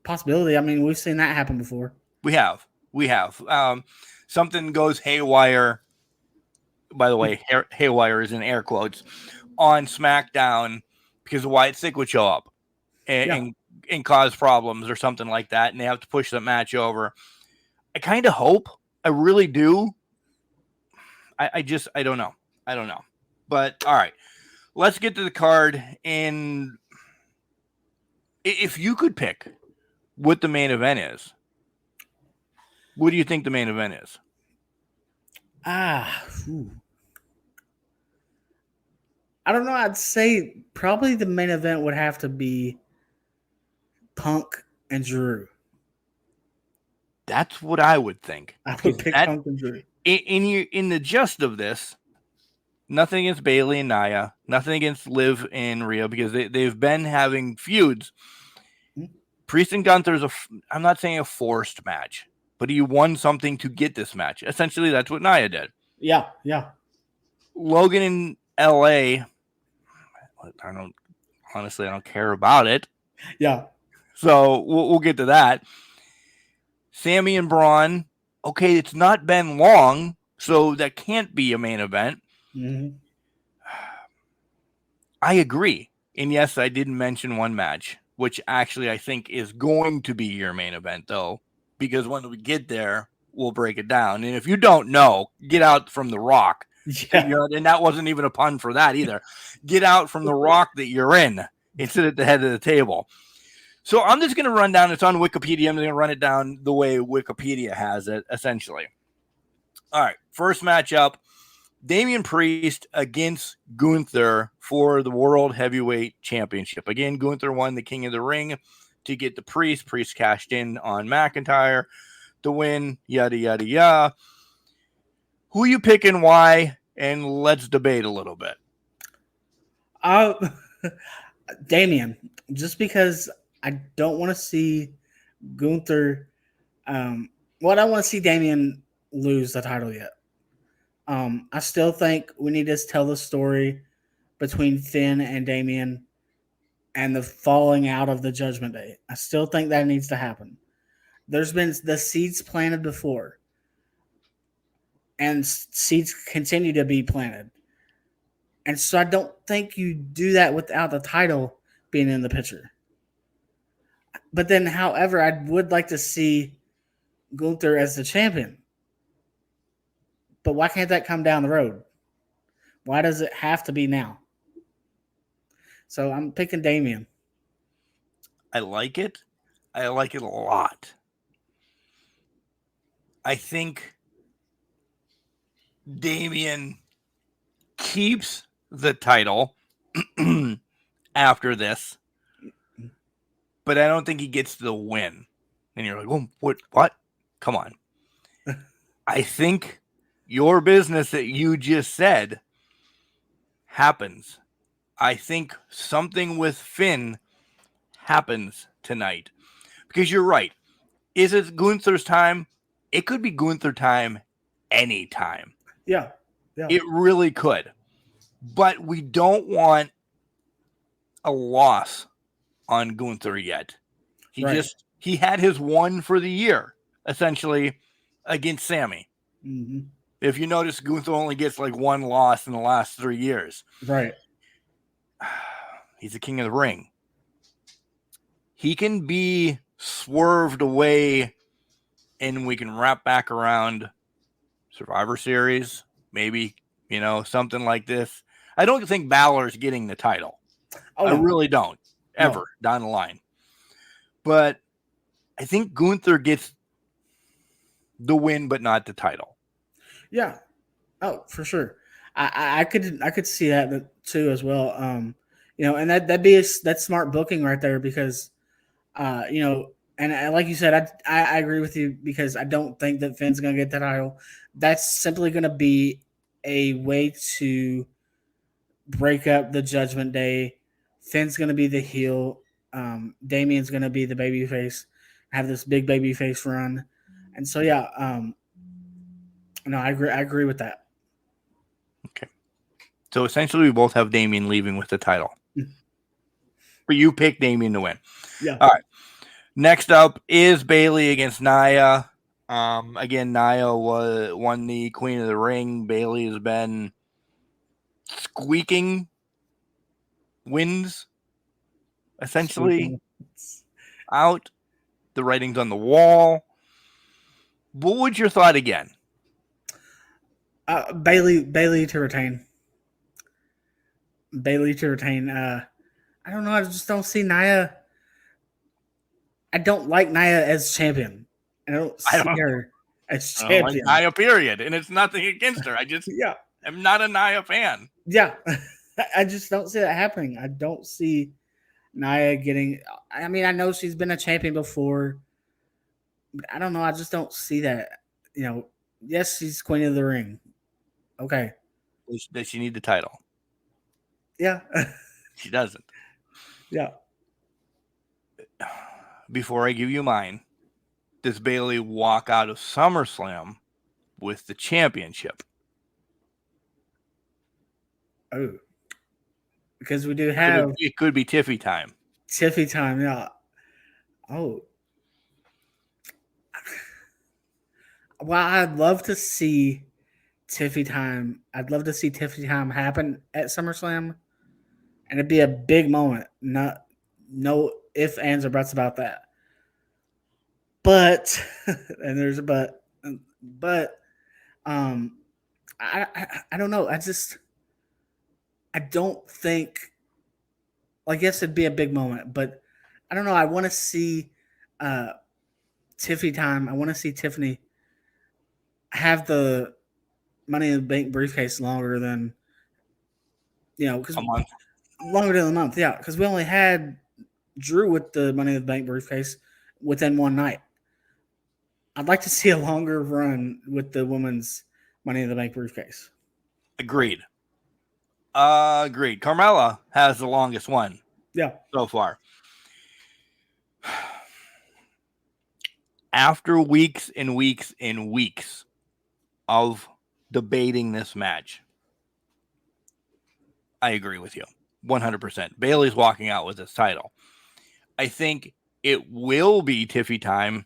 Possibility. I mean, we've seen that happen before. we have. Something goes haywire. By the way, haywire is in air quotes on SmackDown because Wyatt Sick would show up and cause problems or something like that, and they have to push the match over. I kind of hope. I really do. I don't know. But all right, let's get to the card. And if you could pick what the main event is, what do you think the main event is? I don't know. I'd say probably the main event would have to be Punk and Drew. That's what I would think. I would pick Punk and Drew. In the gist of this, nothing against Bayley and Nia, nothing against Liv and Rhea, because they've been having feuds. Priest and Gunther's I'm not saying a forced match, but he won something to get this match. Essentially, that's what Nia did. Yeah. Logan in LA, I don't care about it. Yeah. So we'll get to that. Sammy and Braun, okay, it's not been long, so that can't be a main event. Mm-hmm. I agree. And yes, I did mention one match, which actually I think is going to be your main event, though, because when we get there, we'll break it down. And if you don't know, get out from the rock. Yeah. And that wasn't even a pun for that either. Get out from the rock that you're in and sit at the head of the table. So I'm just going to run down. It's on Wikipedia. I'm going to run it down the way Wikipedia has it, essentially. All right. First matchup, Damian Priest against Gunther for the World Heavyweight Championship. Again, Gunther won the King of the Ring to get the Priest. Priest cashed in on McIntyre to win, yada, yada, yada. Who you picking, why, and let's debate a little bit. Damian, just because I don't want to see Gunther. I don't want to see Damian lose the title yet. I still think we need to tell the story between Finn and Damian and the falling out of the Judgment Day. I still think that needs to happen. There's been the seeds planted before, and seeds continue to be planted. And so I don't think you do that without the title being in the picture. But then, however, I would like to see Gunther as the champion. But why can't that come down the road? Why does it have to be now? So I'm picking Damian. I like it. I like it a lot. I think Damian keeps the title after this, but I don't think he gets the win. And you're like, oh, what? Come on. I think your business that you just said happens. I think something with Finn happens tonight. Because you're right. Is it Gunther's time? It could be Gunther time anytime. Yeah. It really could. But we don't want a loss on Gunther yet. He had his one for the year, essentially, against Sammy. Mm-hmm. If you notice, Gunther only gets like one loss in the last 3 years. Right. He's the King of the Ring. He can be swerved away and we can wrap back around Survivor Series, maybe, something like this. I don't think Balor's getting the title. I really don't, ever, down the line. But I think Gunther gets the win, but not the title. Yeah, Oh, for sure. I could see that too as well. And that's smart booking right there because, and like you said, I agree with you because I don't think that Finn's gonna get that title. That's simply gonna be a way to break up the Judgment Day. Finn's gonna be the heel. Damien's gonna be the baby face. Have this big baby face run, and so yeah. No, I agree. I agree with that. Okay. So essentially, we both have Damien leaving with the title. But you pick Damien to win. Yeah. All right. Next up is Bayley against Nia. Again, Nia won the Queen of the Ring. Bayley has been squeaking wins, essentially, out. The writing's on the wall. What would your thought again? Bayley to retain. Bayley to retain. I don't know. I just don't see Nia. I don't like Nia as champion. I don't see her as champion. Like Nia, period. And it's nothing against her. I just am not a Nia fan. Yeah. I just don't see that happening. I don't see Nia getting. I mean, I know she's been a champion before, but I don't know. I just don't see that. Yes, she's Queen of the Ring. Okay. Does she need the title? Yeah. She doesn't. Yeah. Before I give you mine, does Bayley walk out of SummerSlam with the championship? Oh. Because we do have... It could be Tiffy time. Tiffy time, yeah. Oh. Well, I'd love to see Tiffy time. I'd love to see Tiffy time happen at SummerSlam. And it'd be a big moment. No ifs, ands, or buts about that. But, and there's a but, I don't know. I don't think, like, yes, it'd be a big moment, but I don't know. I want to see Tiffy time. I want to see Tiffany have the Money in the Bank briefcase longer than, because a month. Longer than a month, yeah. Because we only had Drew with the Money in the Bank briefcase within one night. I'd like to see a longer run with the women's Money in the Bank briefcase. Agreed. Carmella has the longest one. Yeah. So far. After weeks and weeks and weeks of debating this match, I agree with you 100%. Bayley's walking out with this title. I think it will be Tiffy time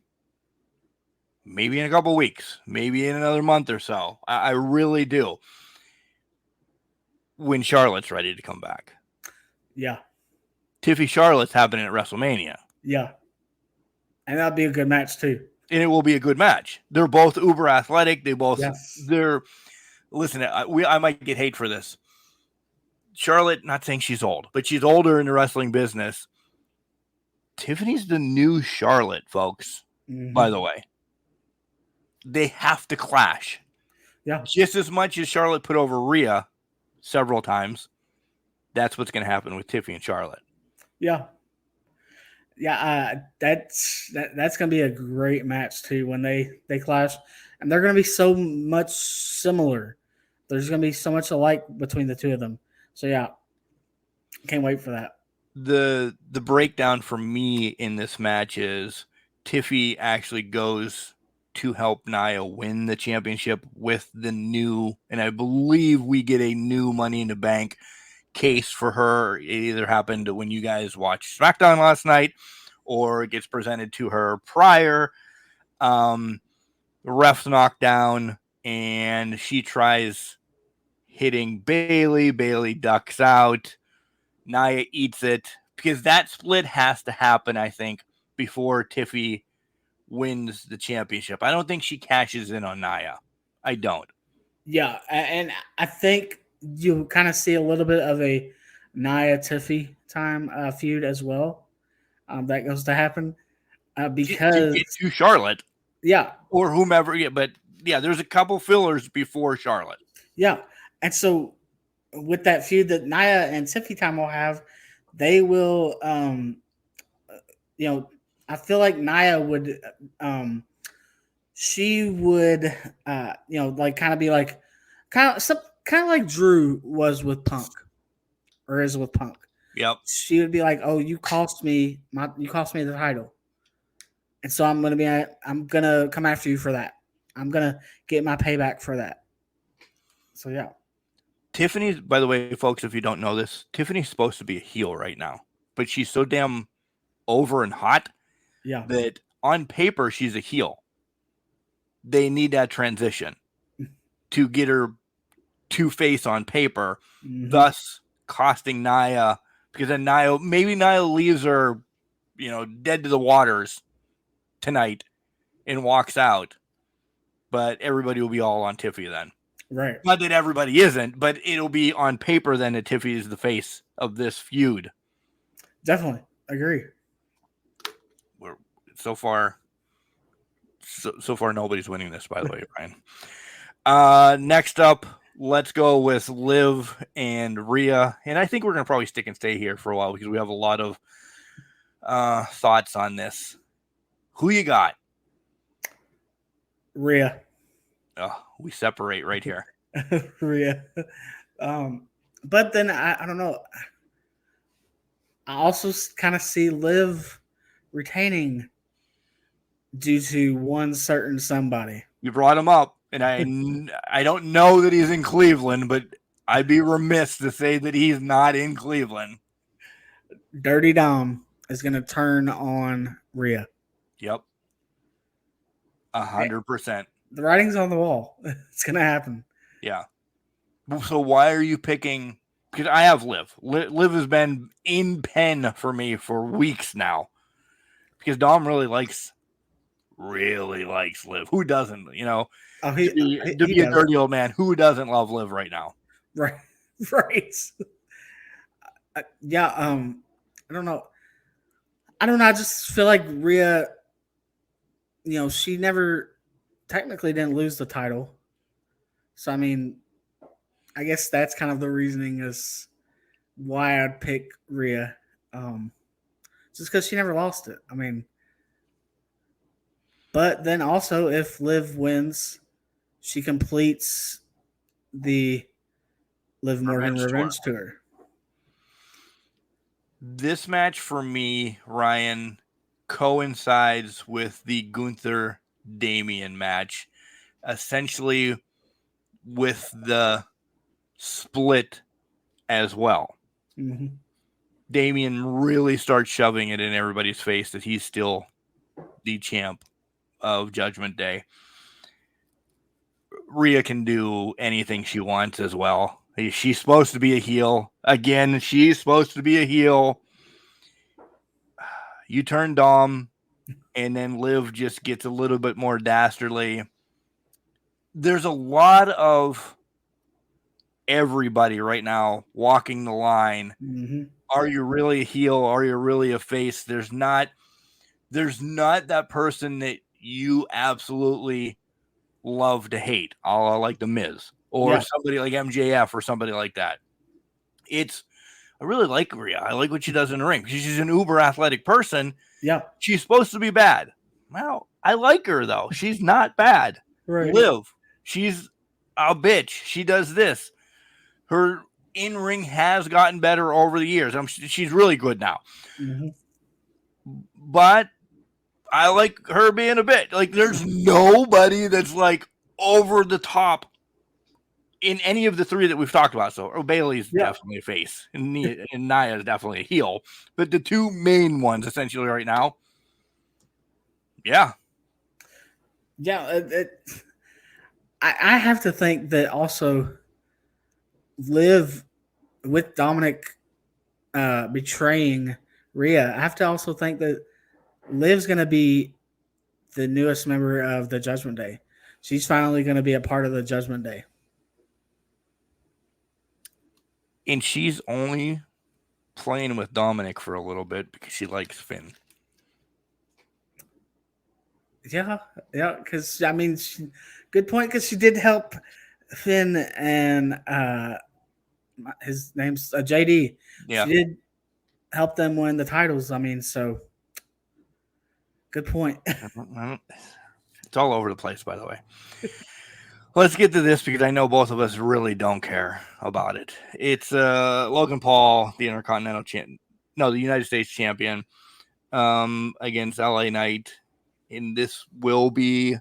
maybe in a couple weeks, maybe in another month or so. I really do. When Charlotte's ready to come back. Yeah. Tiffy Charlotte's happening at WrestleMania. Yeah. And that'll be a good match too. And it will be a good match. They're both uber athletic. Listen, I might get hate for this. Charlotte, not saying she's old, but she's older in the wrestling business. Tiffany's the new Charlotte, folks, by the way. They have to clash. Yeah. Just as much as Charlotte put over Rhea several times, that's what's going to happen with Tiffy and Charlotte. Yeah. Yeah, that's going to be a great match too when they clash. And they're going to be so much similar. There's going to be so much alike between the two of them. So yeah, can't wait for that. The breakdown for me in this match is Tiffy actually goes to help Nia win the championship with the new, and I believe we get a new Money in the Bank case for her. It either happened when you guys watched SmackDown last night or it gets presented to her prior. The ref's knocked down and she tries hitting Bayley. Bayley ducks out. Nia eats it because that split has to happen, I think, before Tiffy wins the championship. I don't think she cashes in on Nia. I don't. Yeah, and I think you kind of see a little bit of a Nia Tiffy time feud as well. That goes to happen because to Charlotte, yeah, or whomever. Yeah, but yeah, there's a couple fillers before Charlotte. Yeah. And so with that feud that Nia and Tiffy Time will have, they will, I feel like Nia would, she would, like kind of be like, kind of like Drew was with Punk or is with Punk. Yep. She would be like, "Oh, you cost me the title, and so I'm gonna come after you for that. I'm gonna get my payback for that." So yeah, Tiffany's, by the way, folks, if you don't know this, Tiffany's supposed to be a heel right now, but she's so damn over and hot yeah, that on paper she's a heel. They need that transition to get her to face on paper, thus costing Nia, because then Nia leaves her, dead to the waters tonight and walks out, but everybody will be all on Tiffy then. right. Not that everybody isn't, but it'll be on paper then that Tiffy is the face of this feud. Definitely agree. We're so far nobody's winning this, by the way, Ryan. Next up, let's go with Liv and Rhea, and I think we're gonna probably stick and stay here for a while because we have a lot of thoughts on this. Who you got? Rhea. Oh, we separate right here. Rhea. But then I don't know. I also kind of see Liv retaining due to one certain somebody. You brought him up, and I don't know that he's in Cleveland, but I'd be remiss to say that he's not in Cleveland. Dirty Dom is going to turn on Rhea. Yep. 100%. The writing's on the wall. It's going to happen. Yeah. So why are you picking? Because I have Liv. Liv has been in pen for me for weeks now. Because Dom really likes Liv. Who doesn't? Oh, to be a dirty old man. Who doesn't love Liv right now? Right. Right. Yeah. I don't know. I just feel like Rhea, she never technically didn't lose the title. So, I mean, I guess that's kind of the reasoning as why I'd pick Rhea. Just because she never lost it. I mean, but then also if Liv wins, she completes the Liv Morgan Revenge Tour. This match for me, Ryan, coincides with the Gunther Damian match, essentially with the split as well. Mm-hmm. Damian really starts shoving it in everybody's face that he's still the champ of Judgment Day. Rhea can do anything she wants as well. She's supposed to be a heel. Again, she's supposed to be a heel. You turn Dom, and then Liv just gets a little bit more dastardly. There's a lot of everybody right now walking the line. Mm-hmm. Are you really a heel? Are you really a face? There's not that person that you absolutely love to hate, like The Miz or somebody like MJF or somebody like that. I really like Rhea. I like what she does in the ring. She's an uber athletic person. Yeah. She's supposed to be bad. Well, I like her though. She's not bad. Right. Liv, she's a bitch. She does this. Her in-ring has gotten better over the years. She's really good now. Mm-hmm. But I like her being a bitch. Like, there's nobody that's like over the top in any of the three that we've talked about. So Bailey's definitely a face, and Nia is definitely a heel. But the two main ones essentially right now, yeah. I have to think that also Liv with Dominic betraying Rhea. I have to also think that Liv's going to be the newest member of the Judgment Day. She's finally going to be a part of the Judgment Day. And she's only playing with Dominic for a little bit because she likes Finn. Yeah, because, I mean, good point, because she did help Finn and his name's JD. Yeah. She did help them win the titles. I mean, so good point. It's all over the place, by the way. Let's get to this because I know both of us really don't care about it. It's Logan Paul, the Intercontinental champion, the United States champion, against LA Knight. And this will be,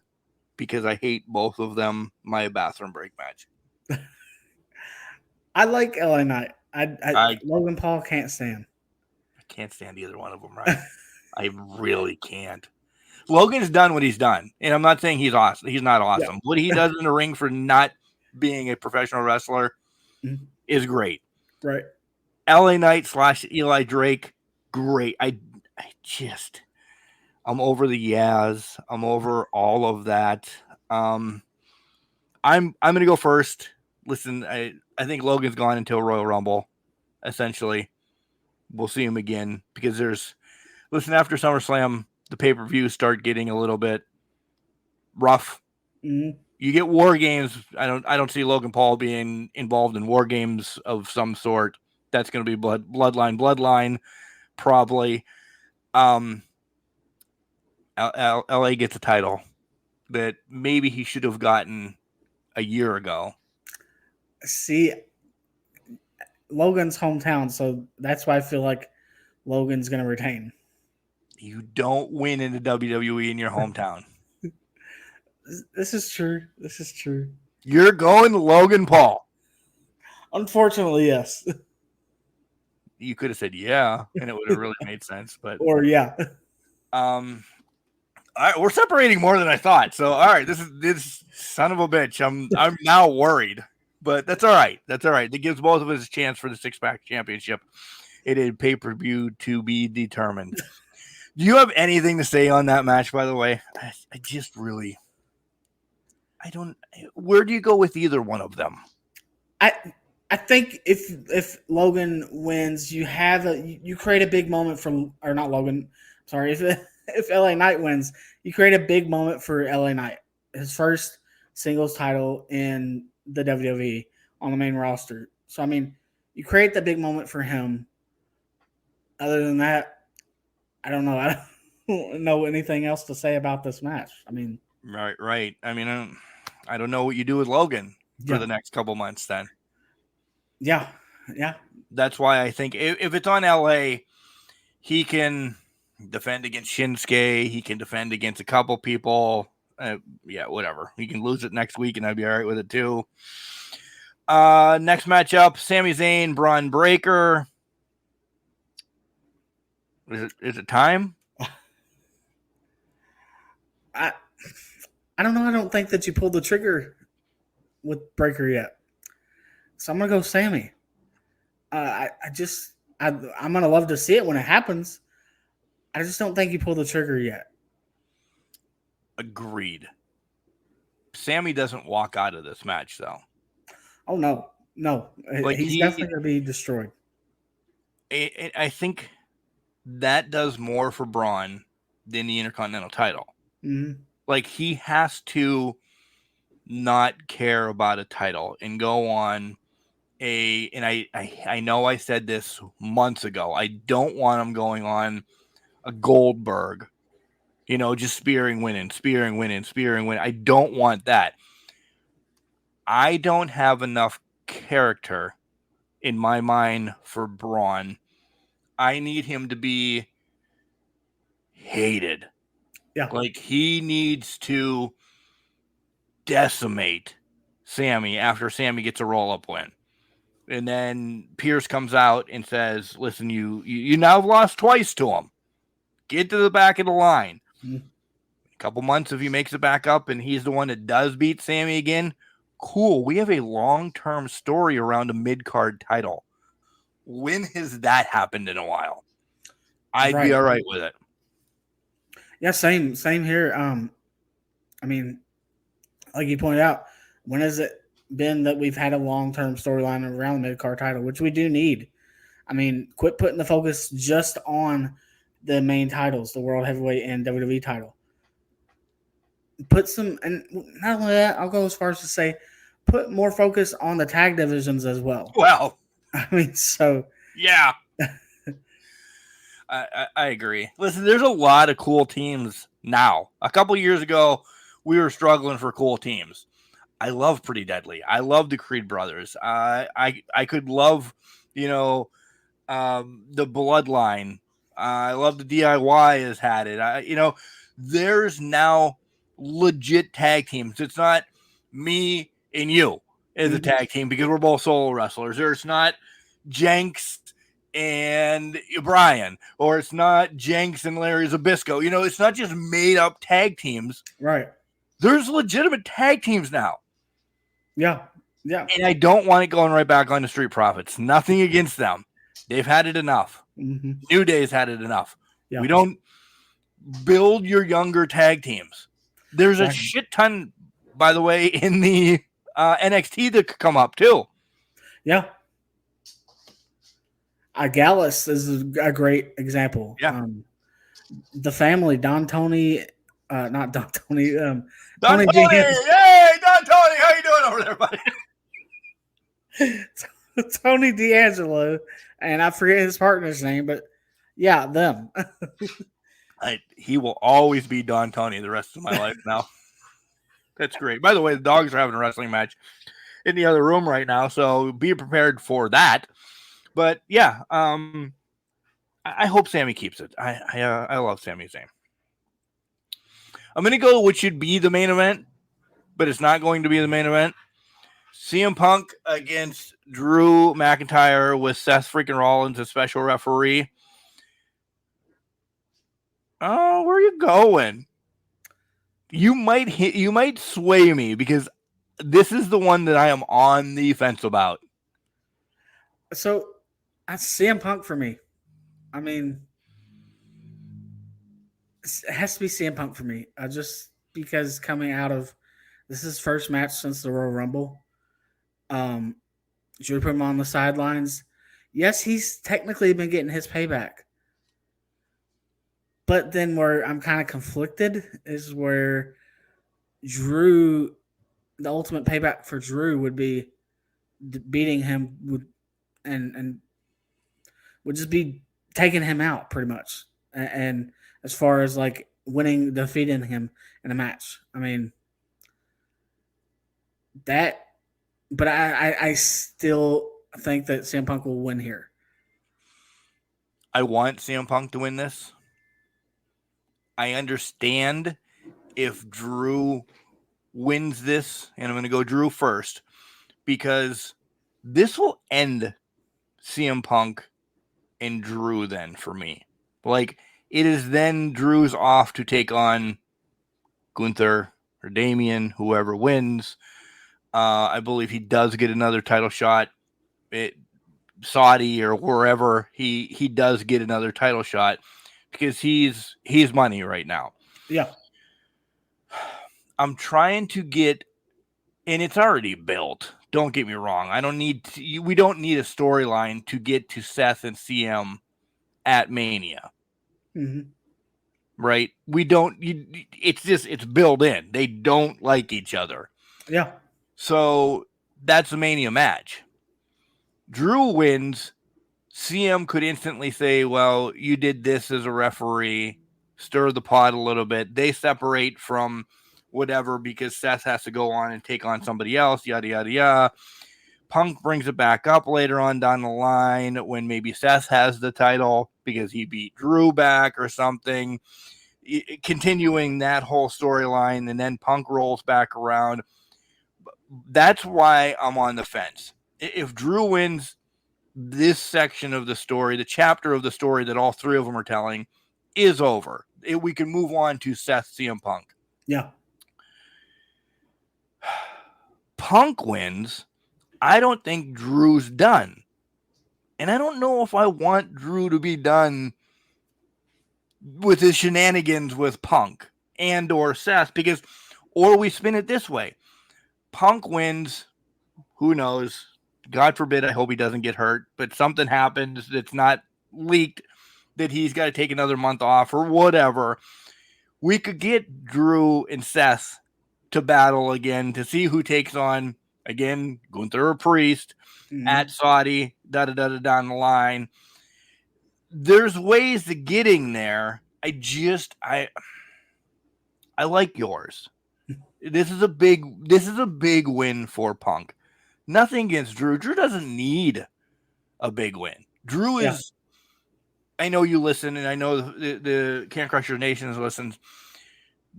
because I hate both of them, my bathroom break match. I like LA Knight. I Logan Paul can't stand. I can't stand either one of them, right? I really can't. Logan's done what he's done, and I'm not saying he's awesome. He's not awesome. Yeah. What he does in the ring for not being a professional wrestler is great. Right. LA Knight / Eli Drake, great. I'm over the Yaz. I'm over all of that. I'm going to go first. Listen, I think Logan's gone until Royal Rumble, essentially. We'll see him again because after SummerSlam, the pay-per-views start getting a little bit rough. Mm-hmm. You get War Games. I don't see Logan Paul being involved in War Games of some sort. That's going to be Bloodline, probably. LA gets a title that maybe he should have gotten a year ago. See, Logan's hometown, so that's why I feel like Logan's going to retain. You don't win in the WWE in your hometown. This is true. You're going Logan Paul. Unfortunately, yes. You could have said yeah, and it would have really made sense. But yeah. All right, we're separating more than I thought. So all right, this son of a bitch. I'm now worried, but that's all right. That gives both of us a chance for the 6-pack championship. It is pay-per-view to be determined. Do you have anything to say on that match, by the way? I just really, I don't. Where do you go with either one of them? I think if Logan wins, you create a big moment or not Logan. Sorry, if LA Knight wins, you create a big moment for LA Knight, his first singles title in the WWE on the main roster. So I mean, you create the big moment for him. Other than that, I don't know. I don't know anything else to say about this match. I mean, right. I mean, I don't know what you do with Logan for the next couple months. Then, yeah. That's why I think if it's on LA, he can defend against Shinsuke. He can defend against a couple people. Whatever. He can lose it next week, and I'd be all right with it too. Next matchup: Sami Zayn, Braun Breaker. Is it time? I don't know. I don't think that you pulled the trigger with Breaker yet. So I'm gonna go Sammy. I'm gonna love to see it when it happens. I just don't think you pulled the trigger yet. Agreed. Sammy doesn't walk out of this match though. Oh no. He's definitely gonna be destroyed. I think that does more for Braun than the Intercontinental title. Mm-hmm. Like, he has to not care about a title and go on and I know I said this months ago. I don't want him going on a Goldberg, just spearing, winning. I don't want that. I don't have enough character in my mind for Braun. I need him to be hated. Yeah. Like, he needs to decimate Sammy after Sammy gets a roll-up win. And then Pierce comes out and says, listen, you now have lost twice to him. Get to the back of the line. Mm-hmm. A couple months, if he makes it back up and he's the one that does beat Sammy again, cool. We have a long-term story around a mid-card title. When has that happened in a while? I'd be all right with it. Yeah, same here. I mean, like you pointed out, when has it been that we've had a long-term storyline around the mid-card title, which we do need? I mean, quit putting the focus just on the main titles, the World Heavyweight and WWE title. Put some, and not only that, I'll go as far as to say, put more focus on the tag divisions as well. Well, I mean, so yeah. I agree. Listen, there's a lot of cool teams now. A couple years ago, we were struggling for cool teams. I love Pretty Deadly. I love the Creed brothers. I could love, the Bloodline. I love the DIY has had it. There's now legit tag teams. It's not me and you as a tag team because we're both solo wrestlers. There's not Jenks and Brian, or it's not Jenks and Larry Zbyszko. It's not just made up tag teams. Right. There's legitimate tag teams now. Yeah. Yeah. And I don't want it going right back on the Street Profits. Nothing against them. They've had it enough. Mm-hmm. New Day's had it enough. Yeah. We don't build your younger tag teams. There's a shit ton, by the way, in the NXT that could come up too. Yeah. Gallus is a great example. Yeah. The family, Don Tony, not Don Tony, Don Tony. Hey, Don Tony, how you doing over there, buddy? Tony D'Angelo, and I forget his partner's name, but yeah, them. He will always be Don Tony the rest of my life now. That's great. By the way, the dogs are having a wrestling match in the other room right now, so be prepared for that. But yeah, I hope Sammy keeps it. I love Sami Zayn. I'm going to go what should be the main event, but it's not going to be the main event. CM Punk against Drew McIntyre with Seth freaking Rollins as special referee. Oh, where are you going? You might sway me because this is the one that I am on the fence about. So that's CM Punk for me. I mean, it has to be CM Punk for me. Just because coming out of this is his first match since the Royal Rumble. Drew put him on the sidelines. Yes, he's technically been getting his payback. But then where I'm kind of conflicted is where Drew, the ultimate payback for Drew would be beating him and would just be taking him out pretty much. And as far as like winning, defeating him in a match, I mean, that, but I still think that CM Punk will win here. I want CM Punk to win this. I understand if Drew wins this, and I'm going to go Drew first, because this will end CM Punk and Drew then for me. Like, it is then Drew's off to take on Gunther or Damian, whoever wins. I believe he does get another title shot. Saudi or wherever, he does get another title shot because he's money right now. Yeah. I'm trying to get, and it's already built. Don't get me wrong. We don't need a storyline to get to Seth and CM at Mania. Mm-hmm. Right? We don't, it's built in. They don't like each other. Yeah. So that's the Mania match. Drew wins. CM could instantly say, well, you did this as a referee, stir the pot a little bit. They separate from whatever because Seth has to go on and take on somebody else, yada, yada, yada. Punk brings it back up later on down the line when maybe Seth has the title because he beat Drew back or something, continuing that whole storyline, and then Punk rolls back around. That's why I'm on the fence. If Drew wins this section of the story, the chapter of the story that all three of them are telling is over. We can move on to Seth CM Punk. Yeah. Punk wins. I don't think Drew's done. And I don't know if I want Drew to be done with his shenanigans with Punk and or Seth, because, or we spin it this way. Punk wins. Who knows? God forbid, I hope he doesn't get hurt, but something happens that's not leaked that he's got to take another month off or whatever. We could get Drew and Seth to battle again to see who takes on Again, Gunther or Priest Mhm. at Saudi, down the line. There's ways to getting there. I like yours. This is a big win for Punk. Nothing against Drew. Drew doesn't need a big win. Drew is. I know you listen, and I know the Can Crusher Nations listens.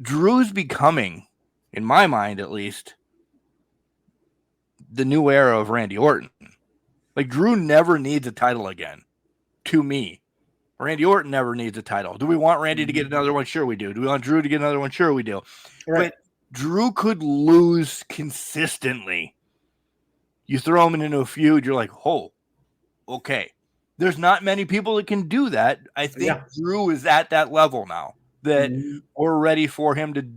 Drew's becoming, in my mind at least, the new era of Randy Orton. Like, Drew never needs a title again, to me. Randy Orton never needs a title. Do we want Randy to get another one? Sure we do. Do we want Drew to get another one? Sure we do. Right. But Drew could lose consistently. You throw him into a feud, you're like, oh, okay. There's not many people that can do that. I think Drew is at that level now that we're ready for him to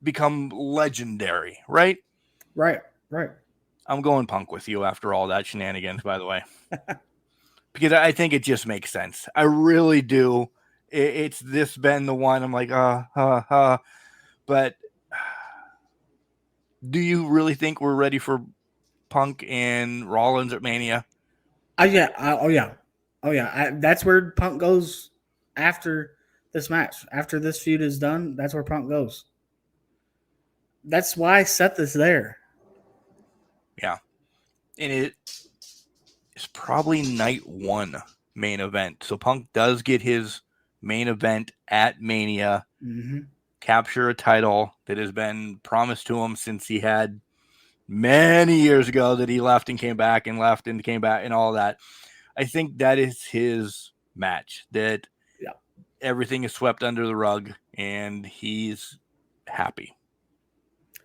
become legendary, right? Right. I'm going Punk with you after all that shenanigans, by the way. Because I think it just makes sense. I really do. It's this been the one. I'm like, But do you really think we're ready for Punk and Rollins at Mania? Yeah. That's where Punk goes after this match. After this feud is done, that's where Punk goes. That's why Seth is there. Yeah. And it's probably night one main event. So Punk does get his main event at Mania, capture a title that has been promised to him since he had many years ago that he left and came back and left and came back and all that. I think that is his match, that everything is swept under the rug and he's happy.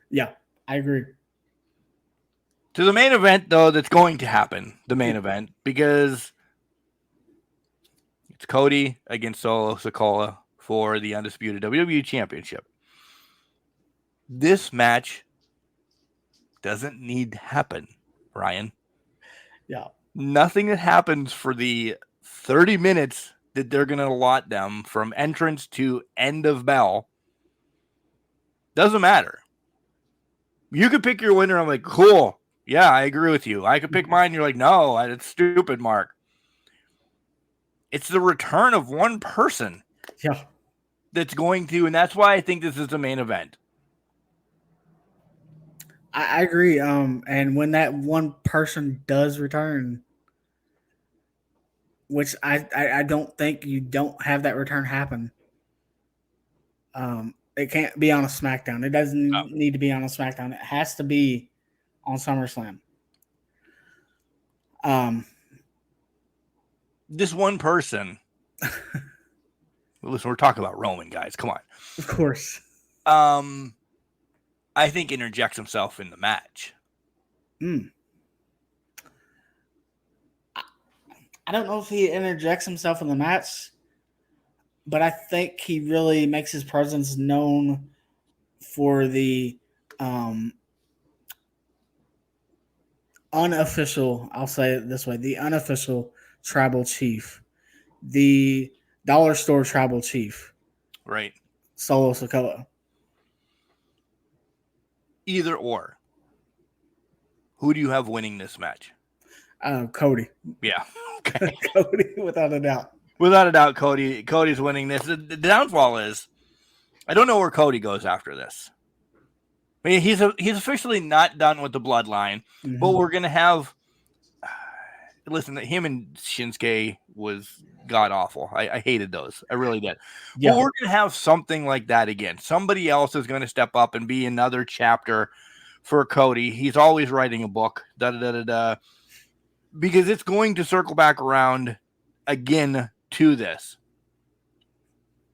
Yeah, I agree. To the main event, though, that's going to happen, the main event, because it's Cody against Solo Sikoa for the Undisputed WWE Championship. This match doesn't need to happen, Ryan. Yeah. Nothing that happens for the 30 minutes that they're going to allot them from entrance to end of bell doesn't matter. You could pick your winner. I'm like, cool. Yeah, I agree with you. I could pick mine. You're like, no, it's stupid, Mark. It's the return of one person. Yeah. That's going to, and that's why I think this is the main event. I agree. And when that one person does return, which I don't think you don't have that return happen. It can't be on a SmackDown. It doesn't need to be on a SmackDown. It has to be on SummerSlam. This one person. Listen, we're talking about Roman, guys. Come on. Of course. I think interjects himself in the match. I don't know if he interjects himself in the match, but I think he really makes his presence known for the unofficial, I'll say it this way, the unofficial tribal chief, the dollar store tribal chief. Right. Solo Sikoa. Either or. Who do you have winning this match? Cody. Yeah. Okay. Cody, without a doubt. Without a doubt, Cody's winning this. The downfall is, I don't know where Cody goes after this. I mean, he's officially not done with the bloodline, but we're gonna have. Listen, him and Shinsuke was god awful. I hated those. I really did. Yeah. But we're gonna have something like that again. Somebody else is going to step up and be another chapter for Cody. He's always writing a book. Because it's going to circle back around again to this.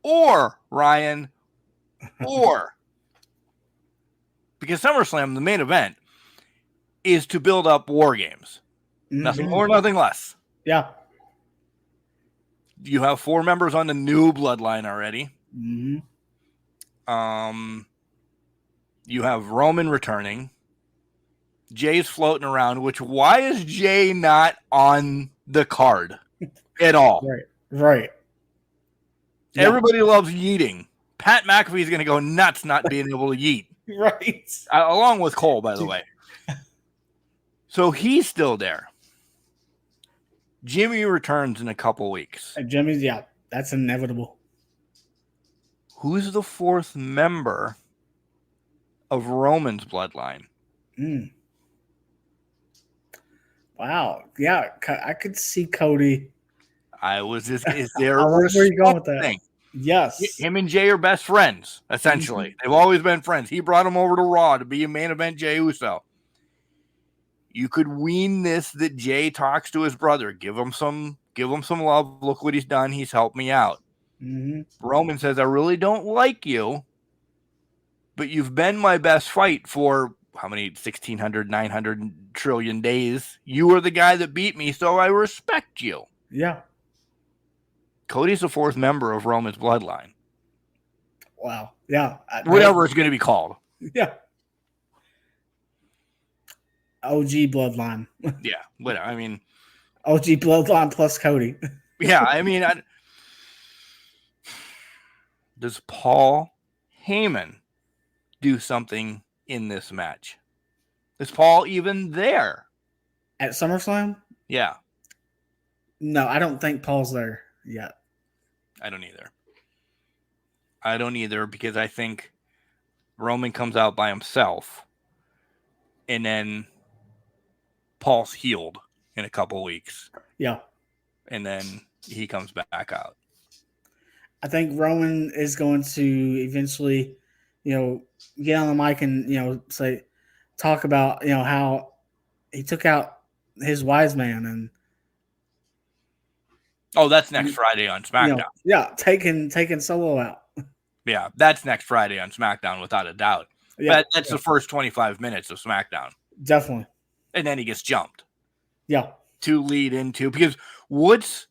Or, Ryan, because SummerSlam, the main event, is to build up War Games. Nothing more, nothing less. Yeah. You have 4 members on the new bloodline already. You have Roman returning. Jay's floating around, why is Jay not on the card at all? Right. Yeah. Everybody loves yeeting. Pat McAfee is going to go nuts not being able to yeet. Right. Along with Cole, by the way. So he's still there. Jimmy returns in a couple weeks. Jimmy's, yeah, that's inevitable. Who's the fourth member of Roman's bloodline? Wow. Yeah, I could see Cody. Is there I wonder where you're going with that. thing? Yes. Him and Jay are best friends, essentially. They've always been friends. He brought him over to Raw to be a main event Jey Uso. You could wean this that Jay talks to his brother. Give him some love. Look what he's done. He's helped me out. Roman says, I really don't like you, but you've been my best fight for how many 1,600, 900 trillion days. You were the guy that beat me, so I respect you. Yeah. Cody's the fourth member of Roman's bloodline. Wow. Yeah. Whatever it's going to be called. Yeah. OG bloodline. Yeah. Whatever. I mean, OG bloodline plus Cody. yeah. I mean, does Paul Heyman do something in this match? Is Paul even there? At SummerSlam? Yeah. No, I don't think Paul's there yet. I don't either because I think Roman comes out by himself and then Paul's healed in a couple weeks. Yeah. And then he comes back out. I think Roman is going to eventually, get on the mic and, talk about, how he took out his wise man and. Oh, that's next Friday on SmackDown. Taking Solo out. Yeah, that's next Friday on SmackDown without a doubt. Yeah, that's the first 25 minutes of SmackDown. Definitely. And then he gets jumped. Yeah. To lead into, because what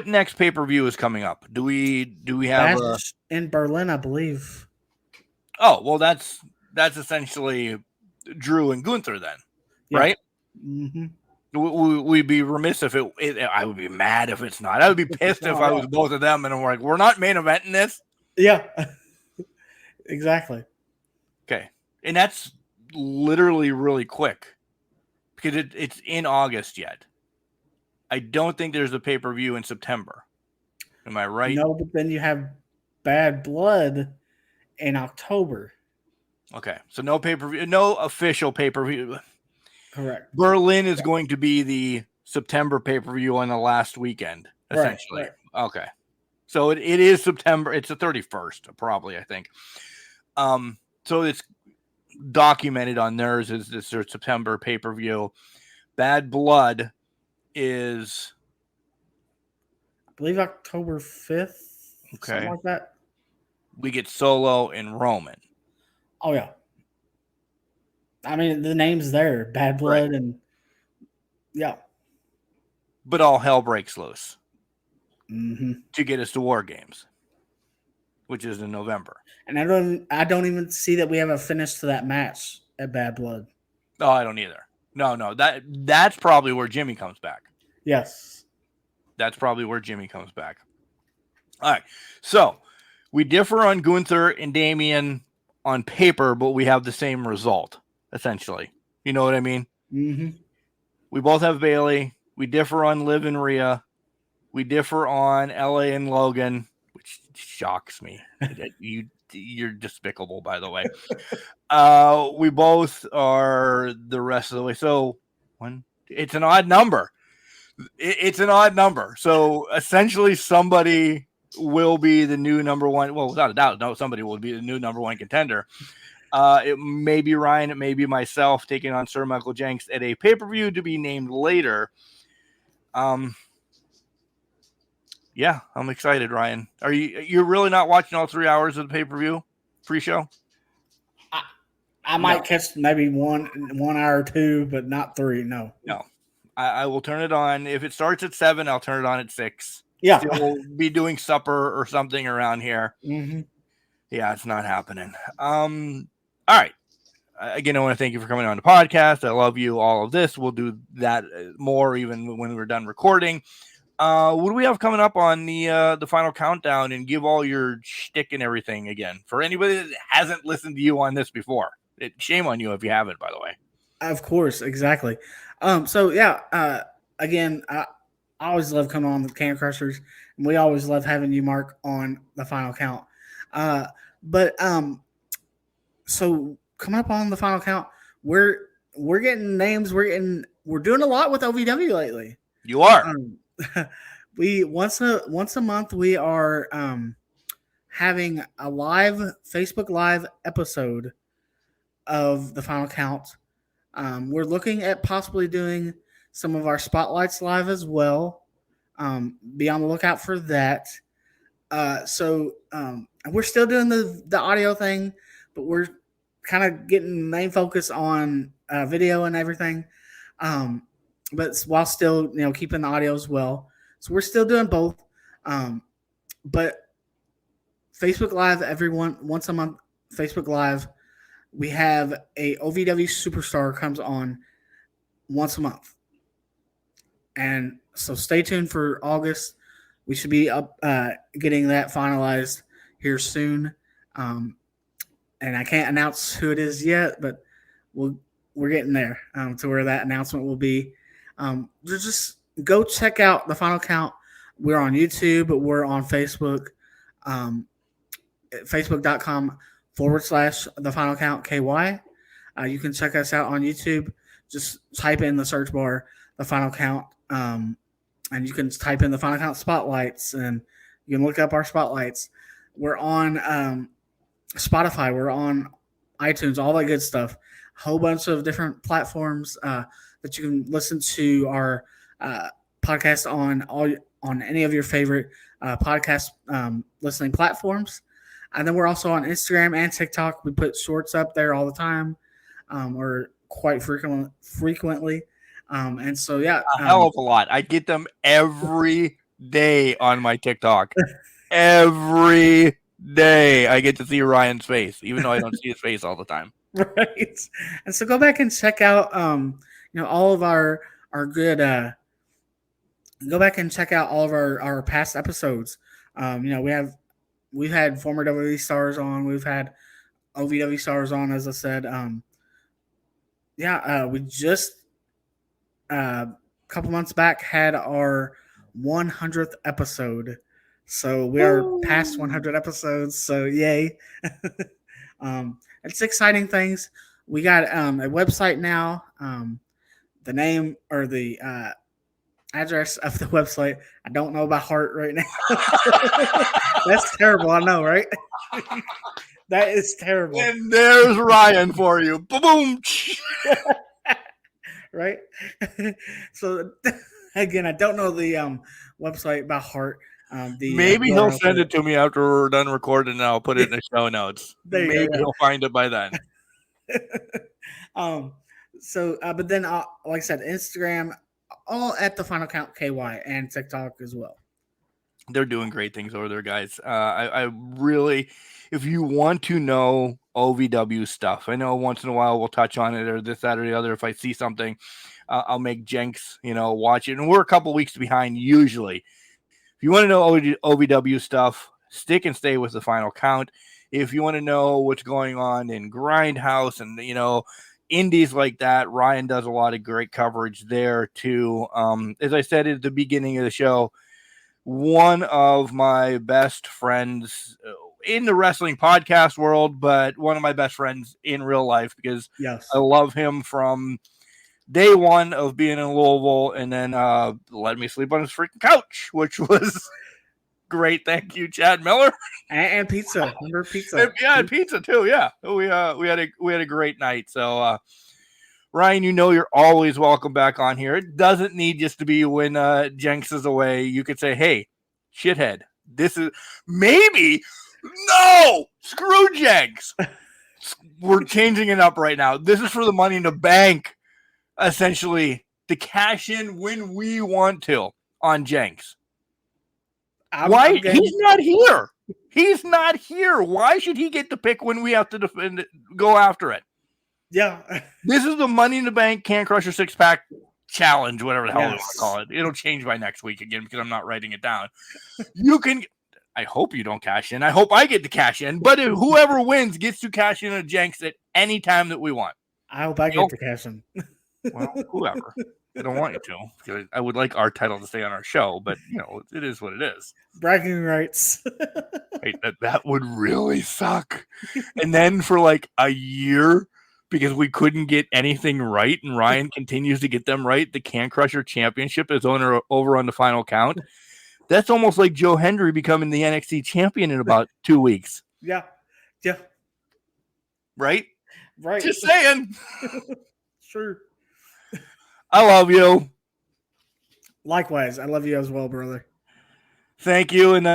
next pay-per-view is coming up? Do we have in Berlin, I believe. Oh, well, that's essentially Drew and Gunther then, right? Mm-hmm. We'd be remiss if I would be mad if it's not. I would be pissed if I was both of them and I'm like, we're not main eventing this. Yeah, exactly. Okay, and that's literally really quick because it's in August yet. I don't think there's a pay-per-view in September. Am I right? No, but then you have Bad Blood in October. Okay, so no pay-per-view, no official pay-per-view. Correct. Berlin is going to be the September pay-per-view on the last weekend, essentially. Right. Okay. So it is September. It's the 31st, probably, I think. So it's documented on theirs as this September pay-per-view. Bad Blood is, I believe, October 5th. Okay. Something like that. We get Solo and Roman. Oh, yeah. I mean, the name's there. Bad Blood right. And yeah. But all hell breaks loose to get us to War Games, which is in November. And I don't even see that we have a finish to that match at Bad Blood. Oh, I don't either. No. That's probably where Jimmy comes back. Yes. That's probably where Jimmy comes back. All right. So we differ on Gunther and Damian on paper, but we have the same result, essentially. You know what I mean? Mm-hmm. We both have Bailey. We differ on Liv and Rhea. We differ on LA and Logan, which shocks me. You're despicable, by the way. We both are the rest of the way. So it's an odd number. It's an odd number. So essentially somebody will be the new number one. Well, without a doubt, no, somebody will be the new number one contender. It may be Ryan. It may be myself taking on Sir Michael Jenks at a pay-per-view to be named later. Yeah, I'm excited, Ryan. You're really not watching all 3 hours of the pay-per-view pre-show? I might catch maybe 1 hour or 2, but not 3. No. I will turn it on. If it starts at 7, I'll turn it on at 6. Yeah. We'll be doing supper or something around here. Mm-hmm. Yeah, it's not happening. All right. Again, I want to thank you for coming on the podcast. I love you. All of this. We'll do that more even when we're done recording. What do we have coming up on the final countdown? And give all your shtick and everything again for anybody that hasn't listened to you on this before. Shame on you if you haven't, by the way. Of course, exactly. So yeah, again, I always love coming on the Can Crushers, and we always love having you, Mark, on the Final Count. But so coming up on the Final Count, we're getting names. We're doing a lot with OVW lately. You are. We once a month we are having a live Facebook Live episode of the Final Count. We're looking at possibly doing some of our spotlights live as well. Be on the lookout for that. So we're still doing the audio thing, but we're kind of getting main focus on video and everything. But while still keeping the audio as well. So we're still doing both. But Facebook Live once a month. Facebook Live. We have a OVW superstar comes on once a month. And so stay tuned for August. We should be up getting that finalized here soon. And I can't announce who it is yet, but we're getting there to where that announcement will be. Just go check out the Final Count. We're on YouTube, but we're on Facebook. Facebook.com/The Final Count KY. You can check us out on YouTube. Just type in the search bar The Final Count, and you can type in The Final Count Spotlights, and you can look up our spotlights. We're on Spotify. We're on iTunes, all that good stuff. A whole bunch of different platforms that you can listen to our podcast on any of your favorite podcast listening platforms. And then we're also on Instagram and TikTok. We put shorts up there all the time, or quite frequently. And so, yeah. A hell of a lot. I get them every day on my TikTok. Every day I get to see Ryan's face, even though I don't see his face all the time. Right. And so go back and check out, all of our good, go back and check out all of our past episodes. We've had former WWE stars on. We've had OVW stars on, as I said. We just a couple months back had our 100th episode. So we are past 100 episodes. So yay. It's exciting things. We got a website now. The name or the address of the website, I don't know by heart right now. That's terrible. I know, right? That is terrible. And there's Ryan for you. Boom. Right? So again, I don't know the website by heart. Maybe he'll send it to me after we're done recording, and I'll put it in the show notes. Maybe he'll find it by then. But then, like I said, Instagram, all at the Final Count KY, and TikTok as well. They're doing great things over there, guys. I really, if you want to know OVW stuff, I know once in a while we'll touch on it or this, that, or the other. If I see something, I'll make Jenks, watch it. And we're a couple weeks behind usually. If you want to know OVW stuff, stick and stay with the Final Count. If you want to know what's going on in Grindhouse and, indies like that, Ryan does a lot of great coverage there too. As I said at the beginning of the show, one of my best friends in the wrestling podcast world, but one of my best friends in real life, because yes, I love him from day one of being in Louisville, and then let me sleep on his freaking couch, which was great. Thank you, Chad Miller. And pizza. Remember pizza? And pizza too. Yeah, we had a great night. So Ryan, you're always welcome back on here. It doesn't need just to be when Jenks is away. You could say, hey, shithead, this is maybe no, screw Jenks. We're changing it up right now. This is for the Money in the Bank, essentially, to cash in when we want to on Jenks. Why? He's not here. He's not here. Why should he get to pick when we have to defend it, go after it? Yeah. This is the Money in the Bank Can Crusher 6-pack challenge, whatever the hell you want to call it. It'll change by next week again because I'm not writing it down. I hope you don't cash in. I hope I get to cash in. But whoever wins gets to cash in a Jenks at any time that we want. I hope I get to cash them. Well, whoever. I don't want you to, because I would like our title to stay on our show, but it is what it is. Bragging rights. Right? That would really suck. And then for like a year, because we couldn't get anything right, and Ryan continues to get them right, the Can Crusher Championship is over on the Final Count. That's almost like Joe Hendry becoming the NXT champion in about 2 weeks. Yeah. Right? Right. Just saying. Sure. I love you. Likewise. I love you as well, brother. Thank you. And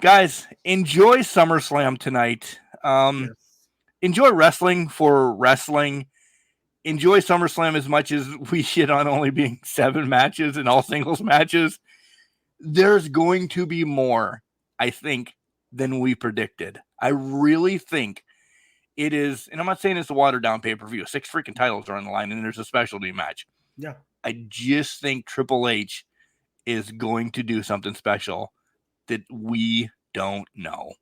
guys, enjoy SummerSlam tonight. Yes. Enjoy wrestling for wrestling. Enjoy SummerSlam as much as we shit on only being 7 matches and all singles matches. There's going to be more, I think, than we predicted. I really think it is, and I'm not saying it's a watered down pay-per-view. 6 freaking titles are on the line, and there's a specialty match. Yeah. I just think Triple H is going to do something special that we don't know.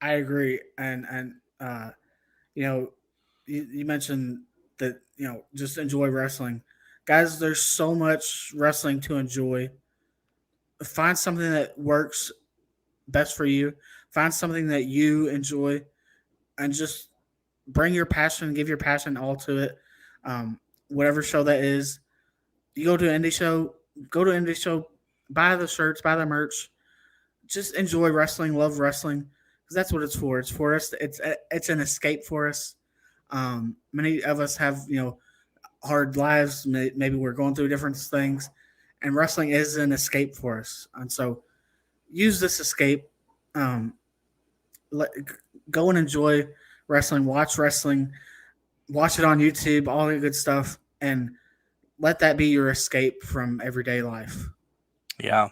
I agree. And you mentioned that, just enjoy wrestling. Guys, there's so much wrestling to enjoy. Find something that works best for you. Find something that you enjoy and just bring your passion, give your passion all to it. Whatever show that is. You go to an indie show, buy the shirts, buy the merch. Just enjoy wrestling, love wrestling, because that's what it's for. It's for us. It's an escape for us. Many of us have, hard lives. Maybe we're going through different things, and wrestling is an escape for us. And so use this escape. Go and enjoy wrestling, watch it on YouTube, all the good stuff, and let that be your escape from everyday life. Yeah.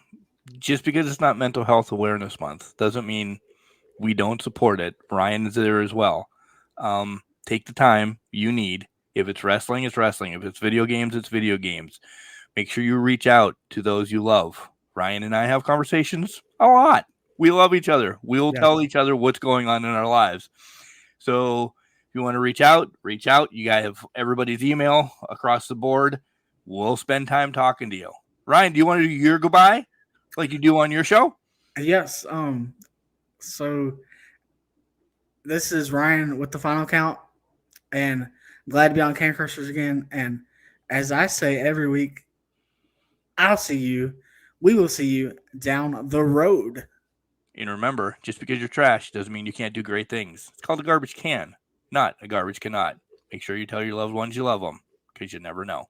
Just because it's not Mental Health Awareness Month doesn't mean we don't support it. Ryan is there as well. Take the time you need. If it's wrestling, it's wrestling. If it's video games, it's video games. Make sure you reach out to those you love. Ryan and I have conversations a lot. We love each other. We'll tell each other what's going on in our lives. So if you want to reach out. You guys have everybody's email across the board. We'll spend time talking to you. Ryan, do you want to do your goodbye like you do on your show? Yes. So this is Ryan with the Final Count, and glad to be on Can Crushers again. And as I say every week, we will see you down the road. And remember, just because you're trash doesn't mean you can't do great things. It's called a garbage can, not a garbage cannot. Make sure you tell your loved ones you love them, because you never know.